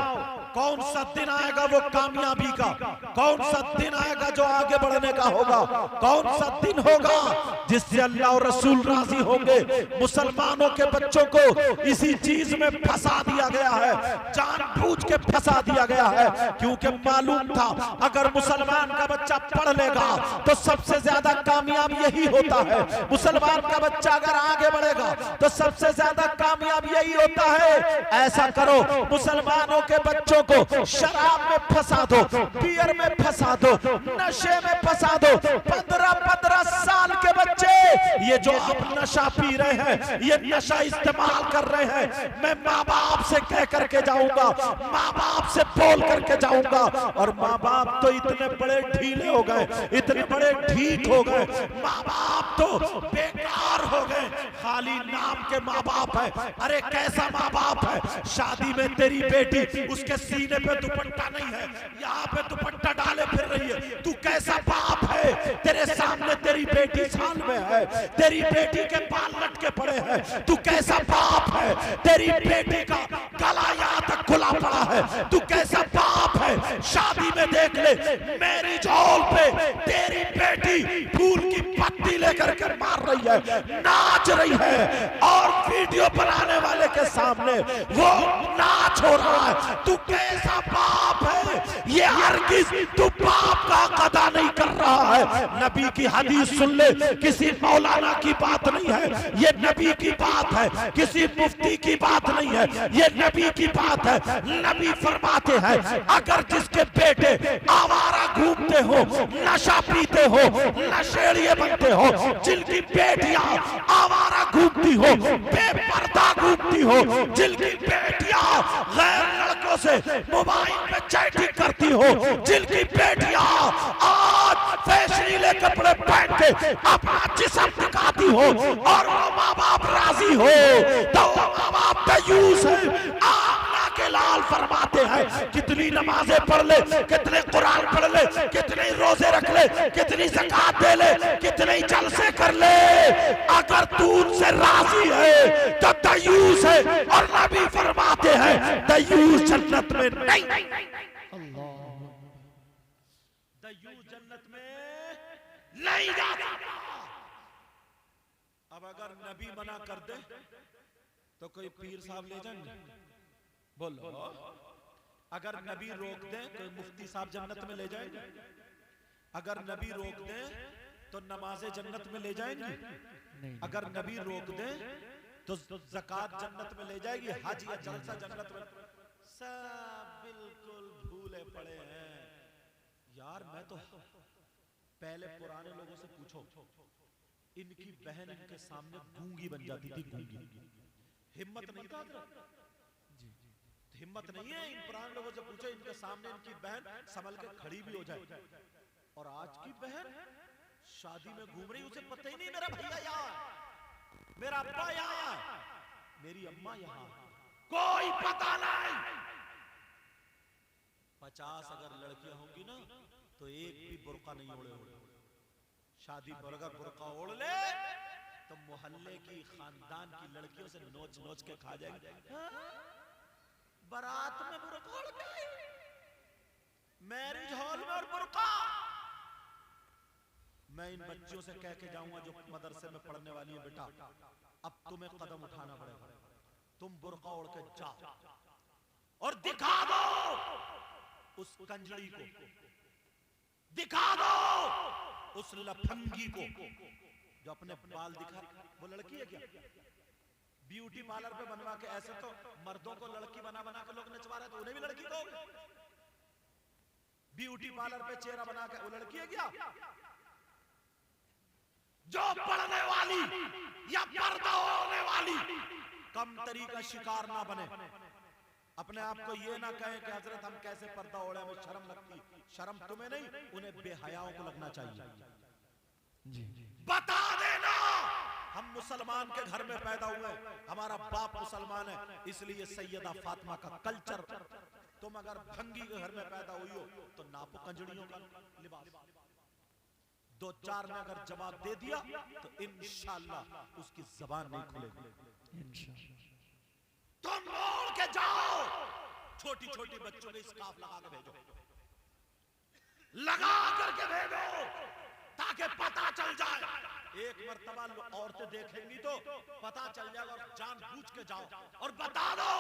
कौन सा दिन आएगा वो कामयाबी का, कौन सा दिन आएगा जो आगे बढ़ने का होगा, कौन सा दिन होगा जिससे अल्लाह और रसूल राजी होंगे। मुसलमानों के बच्चों को इसी चीज में फंसा दिया गया है, जानबूझ के फंसा दिया गया है, क्योंकि मालूम था अगर मुसलमान का बच्चा पढ़ लेगा तो सबसे ज्यादा कामयाब यही होता है, मुसलमान का बच्चा अगर आगे बढ़ेगा तो सबसे ज्यादा कामयाब यही होता है। ऐसा करो, मुसलमानों के बच्चों को शराब में फंसा दो, बियर में फंसा दो, नशे में फंसा दो। 15-15 साल के बच्चे ये जो आप नशा पी रहे हैं, ये नशा इस्तेमाल कर रहे हैं, मैं माँ बाप से कह करके जाऊंगा, माँ बाप से बोल करके जाऊंगा। और माँ बाप तो इतने बड़े ढीले हो गए, इतने बड़े ढीठ हो गए, माँ बाप तो बेकार हो गए, खाली नाम के माँ बाप है। अरे कैसा माँ बाप है, शादी में तेरी बेटी उसके सीने पे दुपट्टा नहीं है, यहाँ पे दुपट्टा डाले फिर रही है, तू कैसा बाप है? तेरे सामने तेरी बेटी साल में है, तेरी बेटी के बाल लटके पड़े हैं, तू कैसा बाप है? तेरी बेटी का गला यहाँ तक खुला पड़ा है, तू कैसा बाप है? शादी में देख ले, मेरी झोल पे तेरी बेटी फूल की पत्ती लेकर के मार रही है, नाच रही है, और वीडियो बनाने वाले के सामने वो नाच हो रहा है। तू कैसा बाप है? ये हरगिज़ तू बाप का कदा नहीं कर रहा है। नबी की हदीस सुन ले, किसी मौलाना की बात नहीं है, ये नबी की बात है, किसी मुफ्ती की बात नहीं है, ये नबी की बात है। नबी फरमाते हैं, अगर जिसके बेटे आवारा घूमते हो, नशा पीते हो, नशेड़िए बनते हो, जिनकी बेटियां आवारा घूमती हो, बेपर्दा घूमती हो, जिनकी बेटियां गैर लड़कों से मोबाइल पे चैटिंग करती हो, जिनकी बेटियां आज फैशनीले कपड़े पहन के अपना जिस्म दिखाती हो, और वो माँ बाप राजी हो, तो वो माँ बाप दयूस है। आमना के लाल फरमाते हैं, कितनी नमाजें पढ़ ले, कितने कुरान पढ़ ले, कितने रोजे रख ले, कितनी ज़कात दे ले, कितने जलसे कर ले, अगर तू उनसे राजी है तो दयूस है। और नबी फरमाते हैं, दयूस जन्नत में नहीं, दयूस जन्नत में नहीं जाता। अब अगर नबी मना कर दे तो कोई पीर साहब ले जाएंगे? बोलो। अगर नबी रोक दे तो मुफ्ती साहब जन्नत में ले जाएंगे? अगर नबी रोक दे तो नमाज़े जन्नत में ले जाएंगी? अगर नबी रोक दे तो ज़कात जन्नत में ले जाएगी? हज या जलसा जन्नत में? सब बिल्कुल भूले पड़े हैं यार। मैं तो पहले पुराने लोगों से पूछो, इनकी बहन इनके सामने गूंगी बन जाती थी, गूंगी। हिम्मत नहीं था, हिम्मत नहीं है। इन पुराने लोगों से पूछो, इनके सामने इनकी बहन संभल के खड़ी भी हो जाए। और आज की बहन शादी में घूम रही, उसे पता ही नहीं मेरा भैया यहाँ, मेरा अब्बा यहाँ, मेरी अम्मा यहाँ, कोई पता नहीं। 50 अगर लड़कियां होंगी ना तो एक भी बुर्का नहीं ओढ़े होंगे। शादी पर अगर बुर्का ओढ़ ले तो मोहल्ले की, खानदान की लड़कियों से नोच नोच के खा जाएंगे। बारात में बुर्का ओढ़ के आई, मैरिज हॉल में और बुर्का। मैं इन बच्चियों से कह के जाऊंगा जो मदरसे में पढ़ने वाली है, बेटा अब तुम्हें कदम उठाना पड़ेगा, तुम बुर्का ओढ़ के जाओ और दिखा दो उस कंजड़ी को, दिखा दो उस लफंगी को जो अपने बाल दिखा। वो लड़की है क्या? ब्यूटी पार्लर पे बनवा के, ऐसे तो मर्दों को लड़की बना बना के लोग नचवा रहे, तो उन्हें भी लड़की कहोगे? ब्यूटी पार्लर पे चेहरा बना के, वो लड़की है क्या? जो पढ़ने वाली या पर्दा होने वाली कमतरी का शिकार ना बने, अपने आप को ये ना कहे कि हजरत हम कैसे पर्दा ओढ़े, हमें शर्म लगती। शर्म तुम्हें नहीं, उन्हें बेहयाओं को लगना चाहिए। जी। बता देना हम मुसलमान के घर में पैदा हुए, हमारा बाप मुसलमान है, इसलिए सैयदा फातिमा का कल्चर। तुम अगर भंगी के घर में पैदा हुई हो तो नापो कंजड़ियों का लिबास। 2-4 ने अगर जवाब दे दिया तो इंशाअल्लाह उसकी जबान नहीं खुलेगी। तुम मोड़ के जाओ, छोटी छोटी बच्चों के स्कार्फ लगा के भेजो, लगा करके भेजो, ताकि पता चल जाए। एक मर्तबा औरतें देखेंगी तो पता चल जाएगा, और जानबूझ के जाओ और बता दो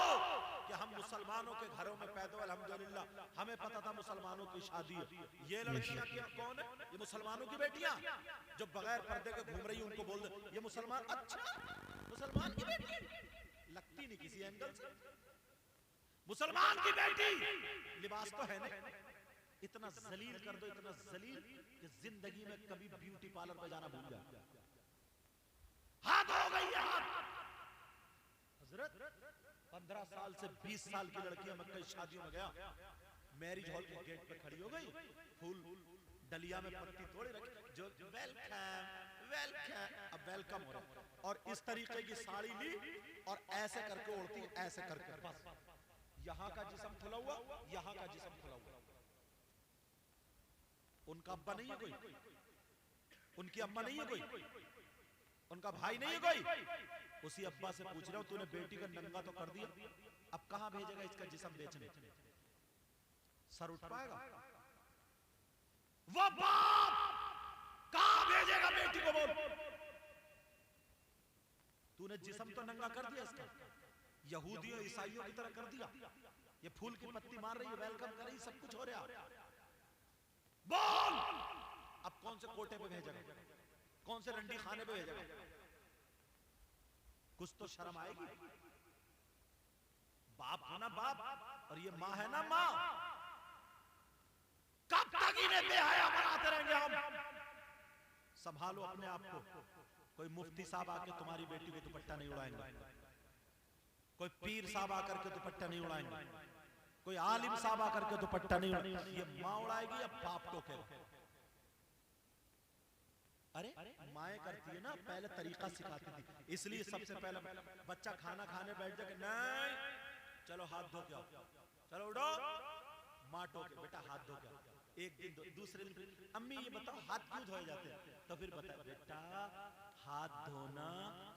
कि हम मुसलमानों के घरों में पैदा हुए, अल्हम्दुलिल्लाह हमें पता था मुसलमानों की शादी है। ये लड़कियां कौन है? ये मुसलमानों की बेटियां जो बगैर पर्दे के घूम रही है, उनको बोल दे ये मुसलमान। अच्छा, मुसलमान की बेटी लगती नहीं किसी एंगल से, मुसलमान की बेटी, लिबास तो है नहीं। इतना जलील कर दो, इतना जलील कि जिंदगी में कभी ब्यूटी पार्लर पे जाना भूल जाए। 15 साल से 20 साल की लड़कियां मैं कई शादियों में गया, मैरिज हॉल के गेट पे खड़ी हो गई, फूल डलिया में पत्ती तोड़े रखी, जो वेलकम वेलकम, अब वेलकम हो रहा है, और इस तरीके की साड़ी ली और ऐसे करके ओढ़ती, ऐसे करके, बस यहाँ का जिस्म खुला हुआ, यहाँ का जिस्म खुला हुआ। उनका अब्बा नहीं है कोई, उनकी अम्मा नहीं है कोई, उनका भाई नहीं है कोई। उसी अब्बा से पूछ रहा हूं, तूने बेटी का नंगा तो कर दिया, अब कहां भेजेगा इसका जिस्म बेचने? सर उठ पाएगा? वो बाप कहां भेजेगा बेटी को? बोल, तूने जिस्म तो नंगा कर दिया इसका, यहूदियों ईसाइयों की तरह कर दिया। ये फूल की पत्ती मार रही है, वेलकम कर रही, सब कुछ हो रहा। बोल, अब कौन से कोटे पे भेजेगा, कौन से रंडी खाने पे भेजेगा? कुछ तो शर्म आएगी। बाप है ना बाप, और ये माँ है ना माँ। कब तक इन्हें बेहया बनाते रहेंगे हम? संभालो अपने आप को। कोई मुफ्ती साहब आके तुम्हारी बेटी को दुपट्टा नहीं उड़ाएंगे, कोई पीर साहब आकर के दुपट्टा नहीं उड़ाएंगे, कोई आलिम साहब आकर के दुपट्टा नहीं उड़ाएंगे। ये माँ उड़ाएगी या बाप टोकेगा? अरे माएँ करती है ना, पहले तरीका सिखाती थी, इसलिए सबसे पहले बच्चा खाना खाने बैठ जाके, नहीं चलो हाथ धो के आओ, चलो उठो, माँ टोके, बेटा हाथ धो के आओ। एक दिन दूसरे दिन, अम्मी ये बताओ हाथ क्यों धोए जाते हैं? तो फिर बता, बेटा हाथ धोना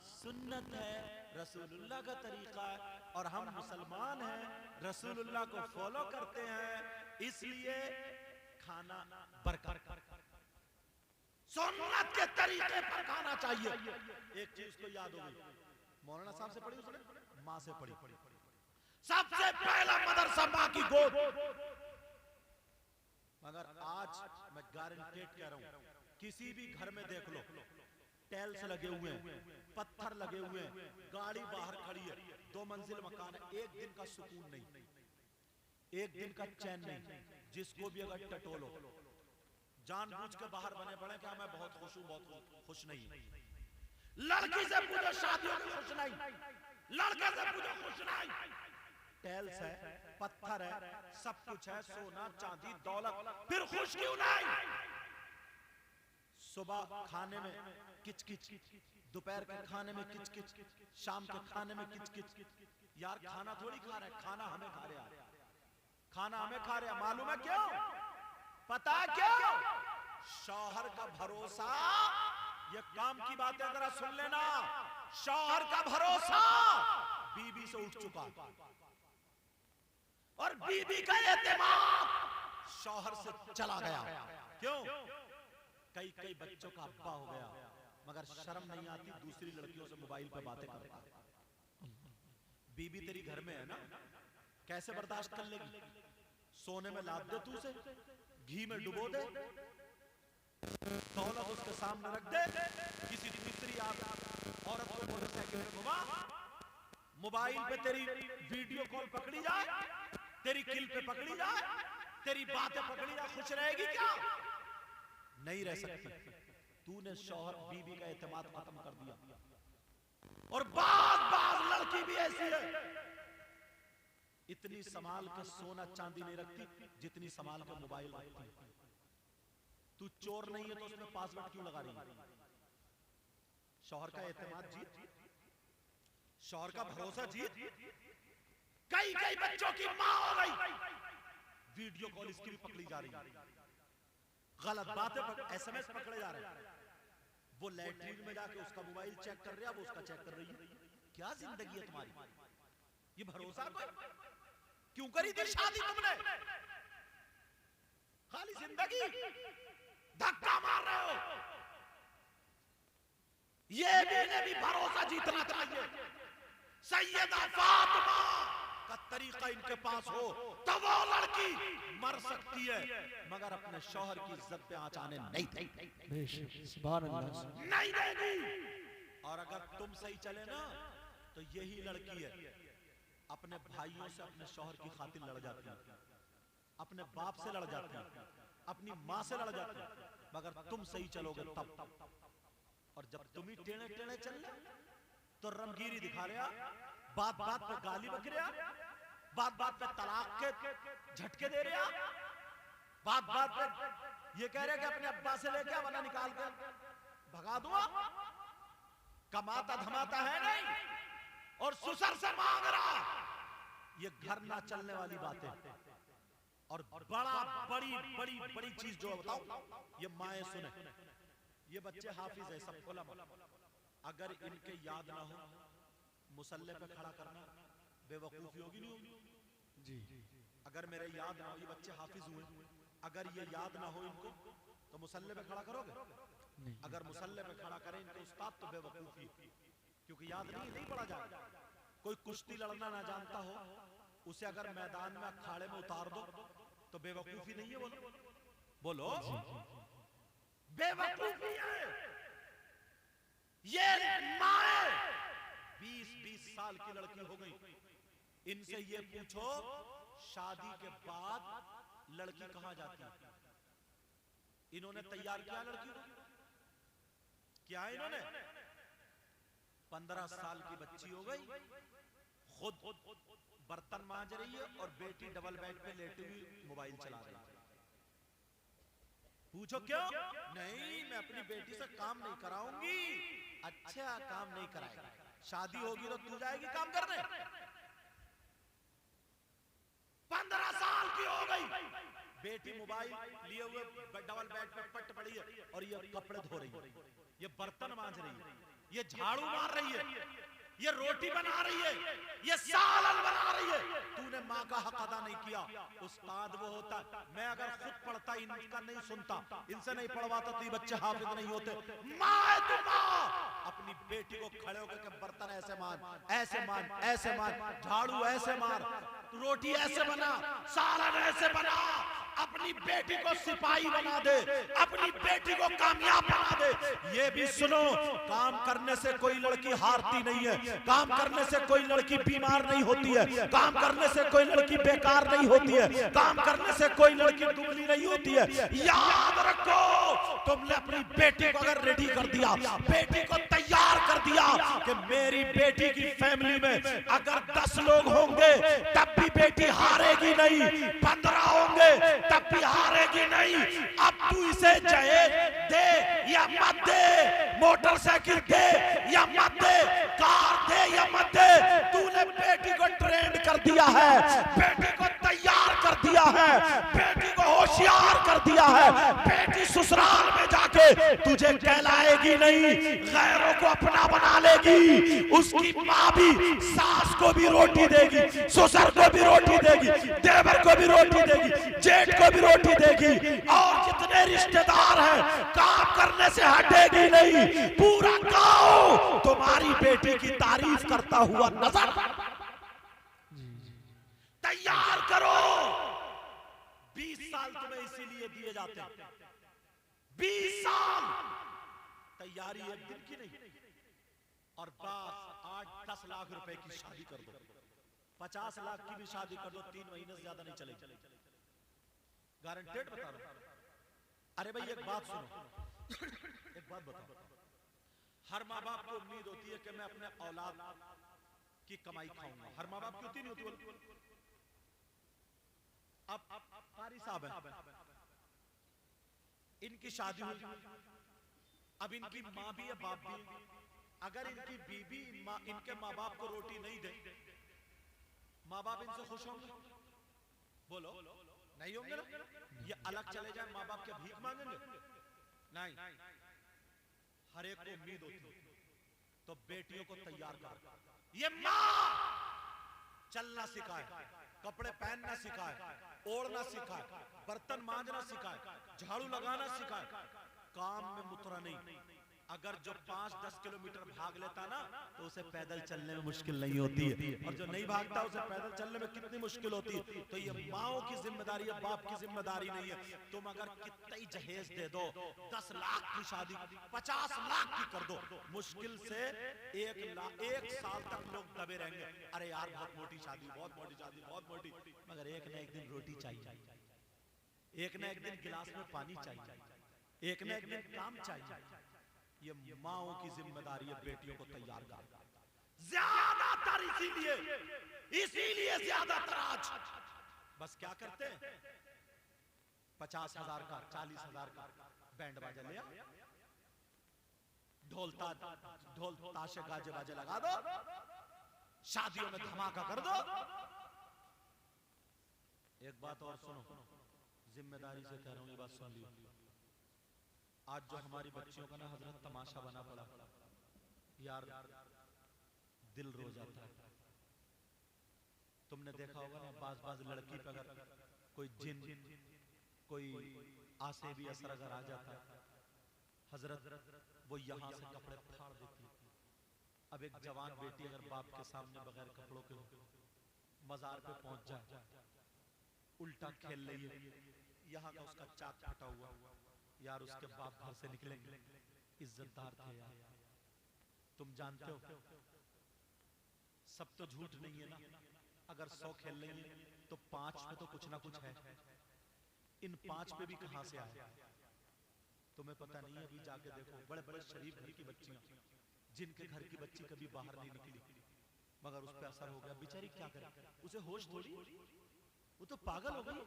सुन्नत है, रसूलुल्लाह का तरीका है, और हम मुसलमान हैं, रसूलुल्लाह को फॉलो करते हैं, इसलिए खाना बरकत, सुन्नत के तरीके पर खाना चाहिए। एक चीज तो याद हो गई, मौलाना साहब से पढ़ी उसने, माँ से पढ़ी। सबसे पहला मदरसा माँ की गोद। मगर आज मैं गारंटेड कह रहा हूं, किसी भी घर में देख लो, टाइल्स लगे हुए हैं, पत्थर लगे हुए हैं, गाड़ी बाहर खड़ी है, 2 मंजिल मकान है, एक दिन का सुकून नहीं, एक दिन का चैन नहीं। जिसको भी अगर टटोलो, जानबूझ के बाहर बने पड़े क्या मैं बहुत खुश हूं, बहुत खुश नहीं। लड़की से पूछो शादियों में खुश नहीं, लड़के से पूछो खुश नहीं। टाइल्स है, पत्थर है, सब कुछ है, सोना चांदी दौलत, फिर खुश क्यों नहीं? सुबह खाने में किचकिच, दोपहर के खाने में किचकिच, शाम के खाने में किचकिच। यार खाना थोड़ी खा रहे, खाना हमें खा रहे हैं, खाना हमें खा रहे हैं। मालूम है क्यों? पता क्यों? शौहर का भरोसा, ये काम की बातें जरा सुन लेना, शौहर का भरोसा बीबी से उठ चुका, और बीबी का एतमाद शौहर से चला गया। क्यों? कई कई बच्चों का अब्बा हो गया, मगर शर्म नहीं आती, दूसरी लड़कियों से मोबाइल पे बातें करता है। बीबी तेरी घर में है ना, कैसे बर्दाश्त कर लेगी? सोने में लाद दे तू उसे, घी में डुबो दे, दौलत उसके सामने रख दे, किसी तीसरी औरत को मोटरसाइकिल पे घुमा, मोबाइल पे तेरी वीडियो कॉल पकड़ी जाए, तेरी किल पे पकड़ी जाए, तेरी बातें पकड़ी जाए, खुश रहेगी क्या? नहीं रह सकती। तूने शौहर बीबी का एतमाद खत्म कर दिया। और बाज लड़की भी ऐसी है, इतनी संभाल के सोना चांदी नहीं रखती जितनी संभाल के मोबाइल रखती है। तू चोर नहीं है तो उसमें पासवर्ड क्यों लगा रही है? शौहर का एतमाद जीत, शौहर का भरोसा जीत। कई कई बच्चों की मां हो गई, वीडियो कॉल इसकी भी पकड़ी जा रही है, गलत बातें SMS पकड़े जा रहे हैं। वो लैट्रिन में जाके उसका मोबाइल चेक कर रहा है, वो उसका चेक कर रही है। क्या जिंदगी है तुम्हारी? ये भरोसा क्यों करी थी शादी तुमने? खाली जिंदगी धक्का मार रहे हो। ये भी भरोसा जीतना चाहिए। सैयदा फातिमा का तरीका इनके पास हो तो वो लड़की मर सकती है, मगर अपने शौहर की इज्जत पे आंच आने नहीं देगी, सुभान अल्लाह, नहीं देगी। और अगर तुम सही चले ना तो यही लड़की है अपने भाइयों से अपने शौहर की खातिर लड़ जाती है, अपने बाप से लड़ जाती है, अपनी माँ से लड़ जाती है, मगर तुम सही चलोगे तब। और जब तुम ही टेढ़े टेढ़े चल रहे तो रमगीरी दिखा रहे, बात बात पे गाली बक रहा, बात बात पे तलाक के झटके दे रहा, बात बात पे ये कह रहे कि अपने अब्बा से लेके वरना निकाल कर भगा दूंगा। कमाता धमाता है नहीं और सुसर से मांग रहा। ये घर ना चलने वाली बातें। और बड़ी बड़ी बड़ी चीज जो बताऊं, ये माएं सुने, ये बच्चे हाफिज है सब उलमा, अगर इनके याद ना हो मुसल्ले पे खड़ा करना बेवकूफी होगी नहीं होगी जी। अगर मेरे याद ना हो, ये बच्चे हाफिज हुए, अगर ये याद ना हो इनको तो मुसल्ले पे खड़ा करोगे? अगर मुसल्ले पे खड़ा करें इनके उस्ताद तो बेवकूफी, क्योंकि याद नहीं पड़ा जाएगा। कोई कुश्ती लड़ना ना जानता हो, उसे अगर मैदान में अखाड़े में उतार दो तो बेवकूफी नहीं है? बोलो बेवकूफी है। ये माए 20-20 साल की लड़की हो गई, इनसे ये पूछो शादी के बाद लड़की कहां जाती है? इन्होंने तैयार किया लड़की को? क्या इन्होंने 15 साल की बच्ची हो गई, खुद बर्तन मांज रही है और बेटी डबल बेड पे लेटी हुई मोबाइल चला रही है। पूछो क्यों? नहीं, मैं अपनी बेटी से काम नहीं कराऊंगी। अच्छा, काम नहीं कराएगी, शादी होगी तो तू जाएगी काम करने? 15 साल की हो गई, बेटी मोबाइल लिए हुए डबल बेड पे पट पड़ी है और ये कपड़े धो रही है, ये बर्तन मांज रही है, ये झाड़ू मार रही है, ये रोटी बना रही है, ये सालन बना रही है। तूने माँ का हक अदा नहीं किया। उस्ताद वो होता, मैं अगर खुद पढ़ता इनका नहीं सुनता, इनसे नहीं पढ़वाता तो ये बच्चे हाफिज नहीं होते। माँ तू माँ अपनी बेटी को खड़े होकर के बर्तन ऐसे मान, ऐसे मान, ऐसे मान, झाड़ू ऐसे मार, रोटी ऐसे बना, सालन ऐसे बना, अपनी बेटी को सिपाही बना दे, अपनी बेटी को कामयाब बना दे। ये भी सुनो, काम करने से कोई लड़की हारती नहीं है, काम करने से कोई लड़की बीमार नहीं होती है, काम करने से कोई लड़की बेकार नहीं होती है, काम करने से कोई लड़की दुबली नहीं होती है। याद रखो, तुमने अपनी बेटी को अगर रेडी कर दिया, बेटी को तैयार कर दिया कि मेरी बेटी की फैमिली में अगर 10 लोग होंगे तब भी बेटी हारेगी नहीं, 15 होंगे तब भी हारेगी नहीं। अब तू इसे जहेज दे या मत दे, मोटरसाइकिल दे या मत दे, कार दे या मत दे, तूने बेटी को ट्रेंड कर दिया है, बेटी को तैयार कर दिया है, बेटी को होशियार कर दिया है। बेटी ससुराल में जाके तुझे कहलाएगी नहीं, गैरों को अपना बना लेगी। उसकी माँ भी सास को भी रोटी देगी, ससुर को भी रोटी देगी, देवर को भी रोटी देगी, जेठ को भी रोटी देगी, और जितने रिश्तेदार हैं काम करने से हटेगी नहीं। पूरा गांव तुम्हारी बेटी की तारीफ करता हुआ नजर। तैयार करो। 20 साल तुम्हें इसीलिए दिए जाते हैं, 20 साल तैयारी एक दिन की नहीं, और बस 8-10 लाख रुपए की शादी कर दो, 50 लाख की भी शादी कर दो, 3 महीने से ज्यादा नहीं चलेगी, गारंटेड बता रहा हूं। अरे भाई एक बात सुनो, एक बात बताओ, हर माँ बाप को उम्मीद होती है कि मैं अपने औलाद की कमाई खाऊंगा। हर माँ बाप की होती नहीं होती? अब कारी साहब है, इनकी शादी हुई, अब इनकी माँ भी है बाप भी, अगर इनकी बीबी इनके माँ बाप को रोटी नहीं दे, माँ बाप इनसे खुश होंगे? बोलो नहीं होंगे ना? ये अलग चले जाए, माँ बाप के भीख मांगेंगे? नहीं, हर एक को उम्मीद होती है। तो बेटियों को तैयार कर, ये माँ चलना सिखाए, कपड़े पहनना सिखाए, ओढ़ना सिखाए, बर्तन मांजना सिखाए, झाड़ू लगाना सिखाए, काम में मुतरा नहीं। अगर जो 5-10 किलोमीटर भाग लेता ना तो उसे पैदल चलने में मुश्किल नहीं होती है, और जो नहीं भागता उसे पैदल चलने में कितनी मुश्किल होती है। तो ये माओ की जिम्मेदारी है, बाप की जिम्मेदारी नहीं है। तुम अगर कितना ही जहेज दे दो, 10 लाख की शादी 50 लाख की कर दो, मुश्किल से 1 साल तक लोग दबे रहेंगे। अरे यार बहुत मोटी शादी, बहुत मोटी शादी, बहुत मोटी, मगर एक न एक दिन रोटी चाहिए, एक न एक दिन गिलास में पानी चाहिए, एक न एक दिन काम चाहिए। ये माओं की जिम्मेदारी है बेटियों को तैयार करना। ज्यादातर इसीलिए ज्यादातर आज बस क्या करते हैं, 50,000 का 40,000 का बैंड बाजा ले आओ, ढोल ताशे गाजे बाजे लगा दो, शादियों में धमाका कर दो। एक बात और सुनो, जिम्मेदारी से कह रहा हूं, ये बात सुन लियो। आज जो हमारी बच्चियों का ना हजरत तमाशा बना पड़ा यार, दिल रो जाता है। तुमने देखा होगा ना, बाज लड़की पे अगर कोई जिन कोई आसे भी असर अगर आ जाता है, हजरत वो यहां से कपड़े फाड़ देती है। अब एक जवान बेटी अगर बाप के सामने बगैर कपड़ों के मजार पे पहुंच जाए, उल्टा खेल रही है, यहाँ का उसका चाक फटा हुआ, यार उसके बाप घर से निकलेंगे इज्जतदार थे यार। तुम जानते हो सब तो झूठ नहीं है ना, अगर 100 खेल रही है तो 5 पे तो कुछ ना कुछ है। इन 5 पे भी कहां से आए तुम्हें पता नहीं है। अभी जाके देखो, बड़े बड़े शरीफ घर की बच्चियां, जिनके घर की बच्ची कभी बाहर नहीं निकली, मगर उस पर असर हो गया, बेचारी क्या करे, उसे होश थोड़ी, वो तो पागल हो गई,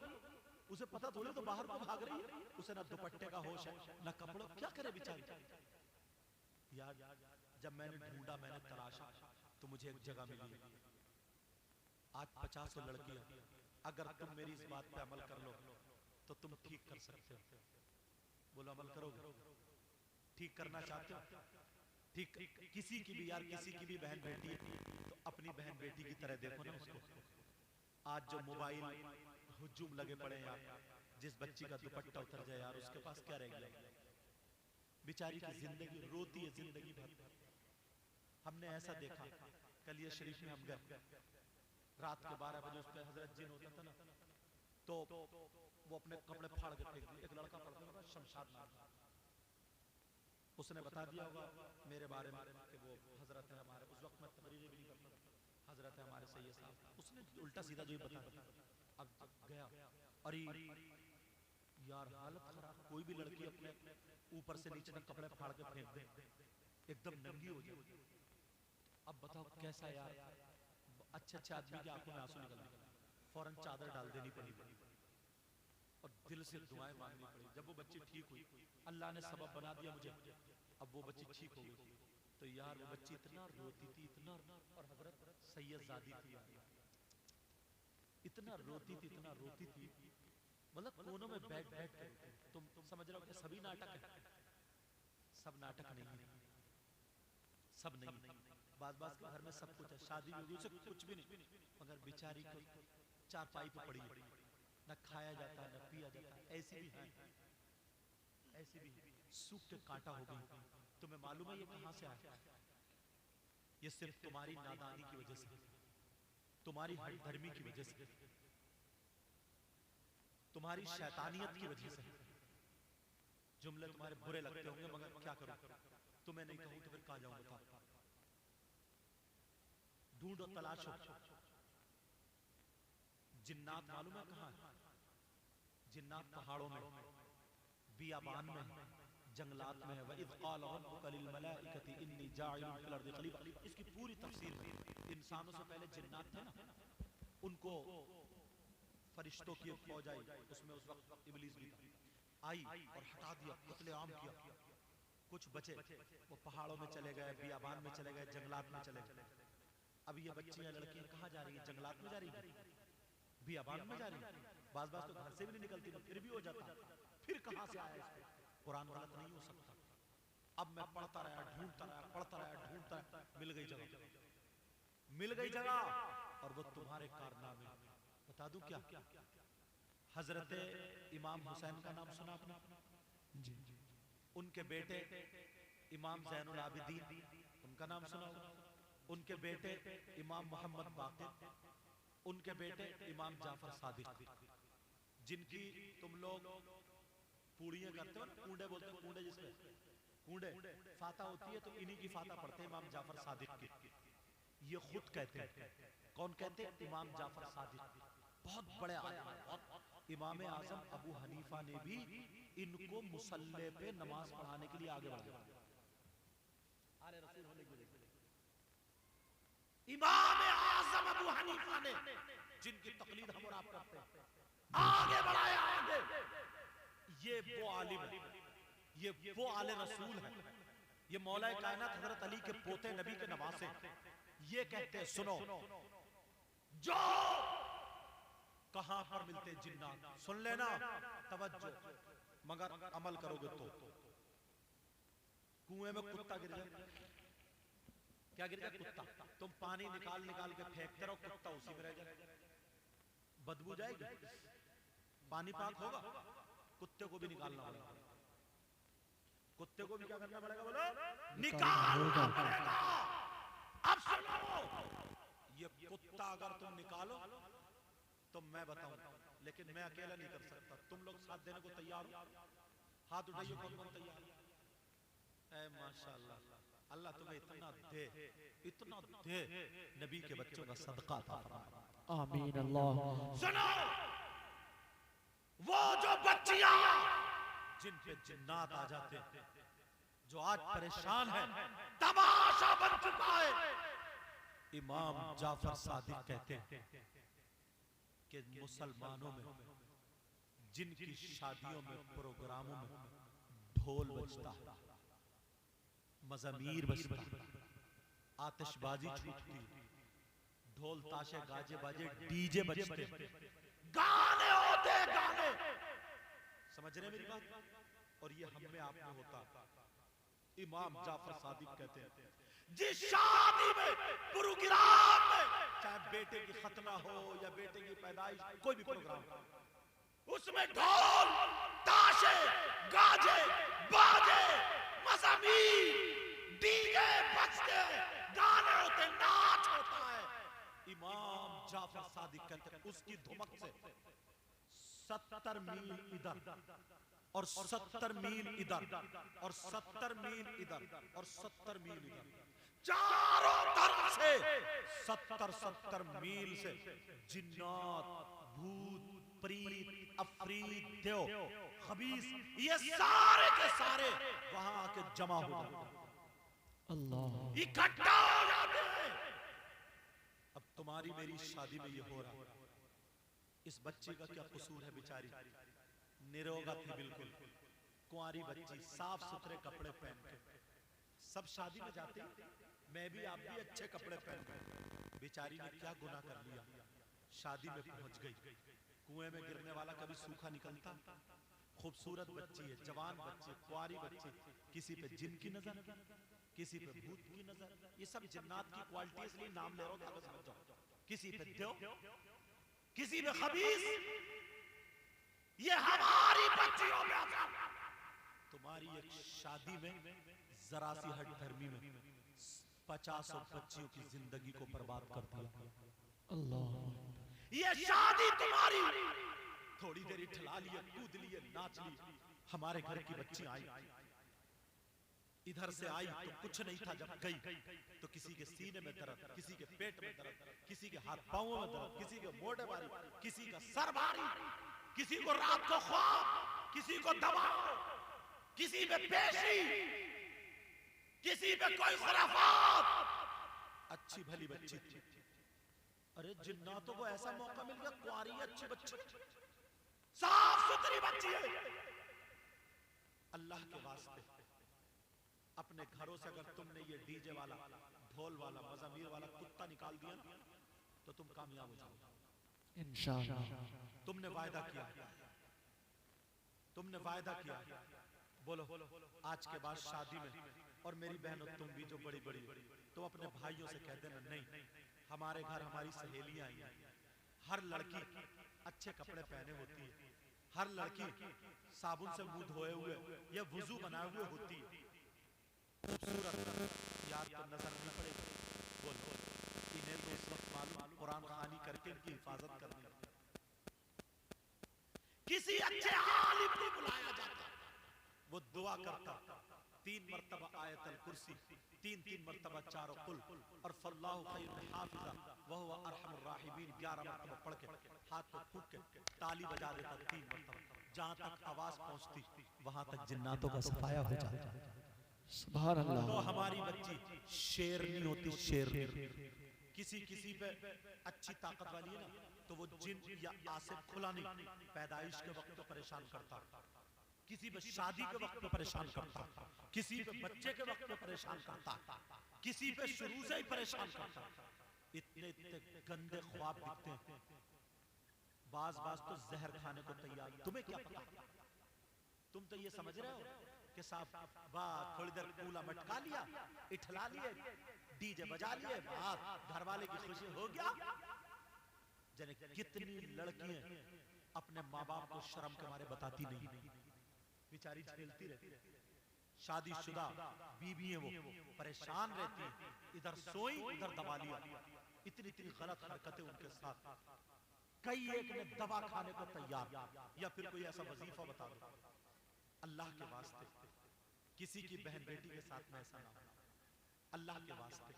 उसे पता थोड़ी तो बाहर को भाग रही है, उसे ना दुपट्टे का होश है ना कपड़ों, क्या करे बेचारी। यार जब मैंने ढूंढा, मैंने तलाशा, तो मुझे एक जगह मिली। आज 50 लड़कियां, अगर तुम मेरी इस बात पे अमल कर लो तो तुम ठीक कर सकते हो। बोलो अमल करोगे? ठीक करना चाहते हो? ठीक किसी की भी यार, किसी की भी बहन बेटी है तो अपनी बहन बेटी की तरह देखो ना उसको। आज जो मोबाइल हुजूम लगे पड़े यार, जिस बच्ची का दुपट्टा उतर जाए यार, उसके पास क्या रह गया? बेचारी की जिंदगी रोती है जिंदगी भर। हमने ऐसा देखा, कलिया शरीफ में हम गए, रात के 12 बजे उस पर हजरत जिन होता था ना, तो वो अपने कपड़े फाड़ के फेंक दिए। एक लड़का पढ़ता था शमशाद नाम, उसने बता दिया होगा मेरे बारे में कि वो हजरत है हमारे, उस वक्त मैं तकरीर भी नहीं करता, हजरत है हमारे सैयद साहब, उसने उल्टा सीधा जो ही बता दिया। अब गया, अरे यार हालत खराब, कोई भी लड़की अपने ऊपर से नीचे तक कपड़े फाड़ के फेंक दे, एकदम नंगी हो जाए। अब बताओ कैसा यार, अच्छे अच्छे आदमी की आंखों में आंसू निकल गए, फौरन चादर डाल देनी पड़ी और दिल से दुआएं मांगनी पड़ी। जब वो बच्ची ठीक हुई, अल्लाह ने सबब बना दिया मुझे, अब वो बच्ची ठीक हो गई। तो यार वो बच्ची इतना रोती थी, इतना, और हजरत सैयदजादी थी यार, इतना रोती थी, इतना रोती थी, मतलब कोनों में बैठ बैठ के। तुम समझ रहे हो कि सभी नाटक है? सब नाटक नहीं है, सब नहीं। बात बात के घर में सब कुछ है, शादी भी होगी उसे कुछ भी नहीं, मगर बेचारी को चारपाई पे पड़ी है, न खाया जाता है न पिया जाता है। ऐसी भी है, ऐसी भी सूख के कांटा हो गई। तुम्हें मालूम है ये कहां से आया? ये सिर्फ तुम्हारी नादानी की वजह से, तुम्हारी हठधर्मी की वजह से, तुम्हारी शैतानियत की वजह से। जुमले तुम्हारे बुरे लगते होंगे, मगर क्या करूं, तुम्हें नहीं कहूं तो फिर कहां जाऊं बता। ढूंढो, तलाशो। जिन्नात मालूम है कहां है? जिन्नात पहाड़ों में, बियाबान में, जंगलात में है। वइज़ क़ाल रब्बुका लिल मलाइकति इन्नी जाइलुन फिल अर्दि खलीफा। इसकी पूरी तफसीर है। इंसानों से पहले जिन्नात थे ना, उनको फरिश्तों की एक फौज आई, उसमें उस वक्त इब्लीस भी था, आई और हटा दिया, कत्लेआम किया। कुछ बचे वो पहाड़ों में चले गए, बियाबान में चले गए, जंगलात में चले गए। अब ये बच्चियां लड़कियां कहाँ जा रही है? जंगलात में जा रही है, बियाबान में जा रही है। बाज बाज तो घर से भी नहीं निकलती, फिर भी हो जाता। फिर कहां से आया इसको? कुरान गलत नहीं हो सकता। अब मैं पढ़ता रहा, ढूंढता रहा, पढ़ता रहा, ढूंढता रहा, मिल गई जगह, मिल गई जगह। और वो तुम्हारे कारनामे, बता दूं क्या? हजरत इमाम हुसैन का नाम सुना आपने? जी। उनके बेटे इमाम ज़ैनुल आबिदीन, उनका नाम सुना होगा। उनके बेटे इमाम मोहम्मद बाक़िर, उनके बेटे इमाम जाफर सादिक, जिनकी तुम लोग पूड़ियां करते हो ना, कूंडे बोलते हो, कूंडे जिसमें कूंडे फाता होती है, तो इन्हीं की फाता पढ़ते हैं, इमाम जाफर सादिक की। ये खुद कहते हैं। कौन कहते हैं? इमाम जाफर सादिक, बहुत बड़े आलिम। इमाम आजम अबू हनीफा ने भी इनको मुसल्ले पे नमाज पढ़ाने के लिए आगे बढ़ाया। इमाम आज़म अबू हनीफा ने, जिनकी तकलीद हम और आप करते हैं, आगे बढ़ाया आगे। ये वो आलिम है, ये वो आले रसूल है, ये मौला कायनात हजरत अली के पोते नबी के नवासे। ये कहते हैं सुनो, जो कहां पर मिलते जिन्नात, सुन लेना, तवज्जो, मगर अमल करोगे तो। कुएं में कुत्ता गिर जाए, क्या गिर जाए? कुत्ता। तुम पानी निकाल निकाल के फेंकते रहो, कुत्ता उसी में रह जाए, बदबू जाएगी, पानी पाक होगा, कुत्ते को भी निकालना पड़ेगा। कुत्ते को भी क्या करना पड़ेगा? बोलो, निकालना पड़ेगा। अब सुनो, ये कुत्ता अगर तुम निकालो तो मैं बताऊं, लेकिन मैं अकेला नहीं कर सकता। तुम लोग साथ देने को तैयार हो? हाथ उठाइए, कौन कौन तैयार है? ऐ माशाअल्लाह, अल्लाह तुम्हें इतना दे, इतना दे, नबी के बच्चों का सदका था। आमीन अल्लाह। सुनो, वो जो बच्चियां जिन पे जिन्नात आ जाते हैं, जो आज परेशान है, तमाशा बन चुका है। इमाम जाफर सादिक कहते हैं कि मुसलमानों में जिनकी शादियों में, प्रोग्रामों में ढोल बजता है, मज़मीर बजता है, आतिशबाजी छूटती है, ढोल ताशे गाजे बाजे डीजे बजते, गाने होते गाने, समझ रहे मेरी बात? और ये हम में आप में होता। इमाम जाफर सादिक कहते हैं, जिस शादी में, प्रोग्राम में, चाहे बेटे की खतना हो या बेटे की पैदाइश, कोई भी प्रोग्राम, उसमें ढोल ताशे गाजे बाजे मज़मीर डीजे बजते, गाने होते, नाच होता है। इमाम जाफर सादिक कहते हैं, उसकी धुमक से 70 मील इधर और 70 मील इधर और 70 मील इधर और 70 मील इधर, चारों तरफ से 70 मील से जिन्नात, भूत, प्रीत, अफरीत, देव, खबीस, ये सारे के सारे वहां आके जमा हो जाते हैं, अल्लाह, इकट्ठा हो जाते हैं। अब तुम्हारी मेरी शादी में ये हो रहा है, इस बच्ची का क्या कसूर है? बेचारी निरोगा थी बिल्कुल, कुंवारी बच्ची, साफ सुथरे कपड़े पहन के, सब शादी में जाते हैं, मैं भी आप भी अच्छे कपड़े पहन के। बेचारी ने क्या गुनाह कर लिया? शादी में पहुंच गई, कुएं में गिरने वाला कभी सूखा निकलता? खूबसूरत बच्ची है, जवान बच्ची, कुंवारी बच्ची, किसी पे जिन की नजर, किसी पे भूत की नजर। ये सब जिन्नात की क्वालिटी, इसलिए नाम ले रहा हूं ताकि समझ जाओ। किसी पे देव, किसी पे खबीस, ये हमारी बच्चियों में अज़ाब। तुम्हारी एक शादी में जरा सी हट धर्मी में 50 बच्चियों की जिंदगी को बर्बाद कर दिया। अल्लाह, ये शादी तुम्हारी थोड़ी देर ठला लिए, कूद लिए, नाच ली। हमारे घर की बच्ची आई, इधर से आई तो कुछ नहीं था, जब गई तो किसी के सीने में दर्द, किसी के पेट में दर्द, किसी के हाथ पांवों में दर्द, किसी के मोढे भारी, किसी का सर भारी, किसी को रात को ख्वाब, किसी को दबाव, किसी पे पेशी, किसी पे कोई खुराफात। अच्छी भली बच्ची थी। अरे जिन्नातों को ऐसा मौका मिल गया, कुंवारी अच्छी बच्ची, साफ सुथरी बच्ची है। अल्लाह के वास्ते अपने घरों से अगर तुमने ये डीजे वाला, ढोल वाला, मज़मीर वाला कुत्ता निकाल दिया तो तुम कामयाब हो जाओगे इंशाअल्लाह। तुमने वायदा किया, तुमने वायदा किया। बोलो आज के बाद शादी में, और मेरी बहनों तुम भी जो बड़ी बड़ी, तुम अपने भाइयों से कह देना, नहीं हमारे घर हमारी सहेलियां आई हैं, हर लड़की अच्छे कपड़े पहने होती है, हर लड़की साबुन से मुंह धोए हुए या वुजू बनाए हुए होती है, खूबसूरत, यार तो नजर नहीं पड़ेगी। बोलो इन्हें तो इस वक्त मालूम कुरान खानी करके इनकी हिफाजत करनी है। किसी अच्छे आलिम को बुलाया जाता, वो दुआ करता, 3 मरतबा आयतल कुर्सी, 3 मरतबा चारों कुल, और फल्लाहु खैरुल हाफिज़ा व हुवा अरहमुर राहिमीन 11 मरतबा पढ़ के हाथ पे फूंक के ताली बजा देता 3 मरतबा। जहां तक आवाज पहुंचती वहां तक जिन्नातों का सफाया हो जाता। सुभान अल्लाह। तो हमारी बच्ची शेरनी होती, शेरनी किसी किसी पे अच्छी ताकत वाली है ना, तो वो जिन या आसिफ खुलानी पैदाइश के वक्त तो परेशान करता, किसी पे शादी के वक्त पे परेशान करता, किसी पे बच्चे के वक्त पे परेशान करता, किसी पे शुरू से ही परेशान करता। इतने इतने गंदे ख्वाब दिखते हैं, बाज बाज तो जहर खाने को तैयार। तुम्हें क्या पता, तुम तो ये समझ रहे हो कि साहब वाह थोड़ी देर कूला मटका लिया, इठला लिए, डीजे बजा लिए, बात घर वाले की खुशी हो गया। जने कितनी लड़कियां अपने माँ बाप को शर्म के मारे बताती नहीं, बेचारी झेलती रहती, शादीशुदा बीवी है वो परेशान रहती है, इधर सोई उधर दबा लिया। इतनी इतनी गलत हरकतें उनके साथ। कई एक ने दवा खाने को तैयार, या फिर कोई ऐसा वजीफा बता दो अल्लाह के वास्ते किसी की बहन बेटी के साथ में ऐसा ना हो, अल्लाह के वास्ते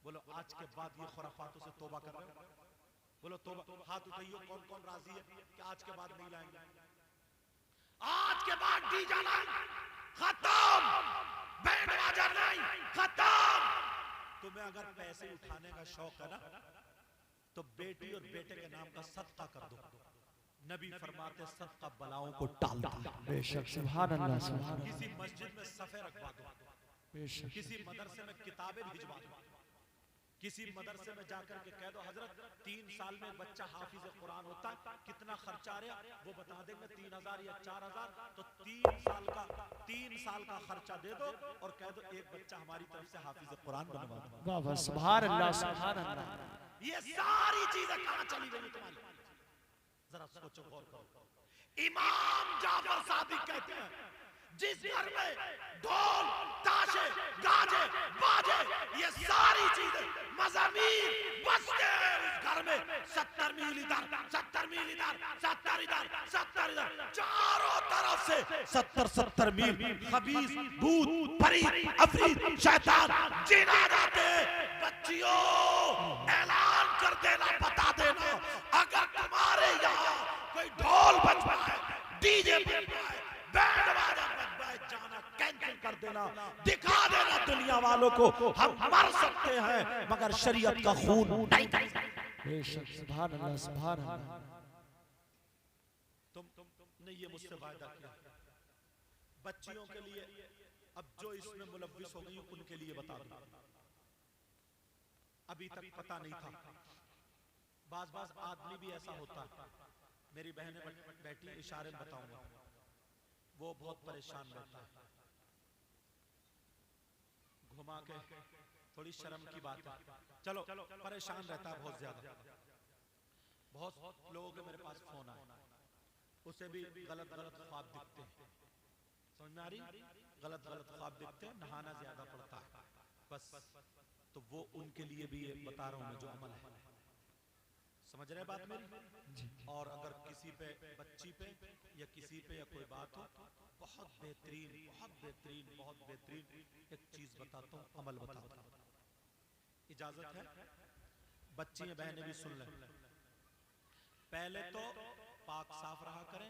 बोलो आज के बाद ये खुराफातों से तौबा कर रहे हो? बोलो तौबा, हाथ उठाइए कौन कौन राजी है कि आज के बाद नहीं लाएंगे, आज के बाद डीजे नहीं, खत्म, बैंड बाजा नहीं, खत्म। तुम्हें अगर पैसे उठाने का शौक है ना, तो बेटी और बेटे के नाम का सदका कर दो। नबी फरमाते सदका बलाओं को टाल देता है। बेशक, सुभान अल्लाह, सुभान अल्लाह। किसी मस्जिद में सफे रखवा दो, बेशक, किसी मदरसे में किताबें भिजवा दो, किसी मदरसे में जाकर के कह दो हजरत 3 साल में बच्चा हाफिज कुरान होता है, कितना खर्चा आ रहा वो बता देंगे 3000 या 4000, तो 3 साल का खर्चा दे दो और कह दो एक बच्चा हमारी तरफ से हाफिज कुरान बनवा दो। वाह वाह, सुभान अल्लाह, सुभान अल्लाह। ये सारी चीजें कहां चली गई तुम्हारी? जरा सोचो, गौर करो। इमाम जाफर सादिक कहते हैं जिस घर में ढोल ताशे गाजे बाजे ये सारी चीजें मज़ामीर बजते हैं, उस घर में 70 मील इधर 70 मील इधर 70 इधर 70 इधर, चारों तरफ से 70 मील खबीस भूत फरीद अफरीद शैतान जिन आ जाते हैं। बच्चियों ऐलान कर देना, बता देना, अगर तुम्हारे यहाँ कोई ढोल बज रहा है, डीजे बज रहा है, बैंड बाजा बज रहा है, जाना कैंसिल कर देना, दिखा देना दुनिया वालों को हम मर सकते हैं मगर शरीयत का खून नहीं कर सकते। बेशक, सुभान अल्लाह, सुभान अल्लाह। तुमने ये मुझसे वादा किया बच्चियों के लिए, अब जो इसमें मुलव्विस हो गई उनके लिए बता दो। अभी तक पता नहीं था, बाज बाज आदमी भी ऐसा होता है, मेरी बहन बेटी इशारे में बताऊंगा, वो बहुत परेशान रहता है, घुमा के, थोड़ी शर्म की बात है, चलो परेशान रहता है बहुत ज्यादा। बहुत लोगों के मेरे पास फोन आए, उसे भी गलत गलत ख्वाब दिखते हैं, समझ में आ रही? गलत गलत ख्वाब दिखते हैं, नहाना ज्यादा पड़ता है बस। तो वो उनके लिए भी ये बता रहा हूं मैं जो अमल है, समझ रहे बात मेरी? और अगर किसी पे बच्ची पे या किसी पे या कोई बात हो, बहुत बेहतरीन बहुत बेहतरीन बहुत बेहतरीन एक चीज बताता हूँ, अमल बताता हूँ, इजाजत है? बच्चियां बहनें भी सुन लें। पहले तो पाक साफ रहा करें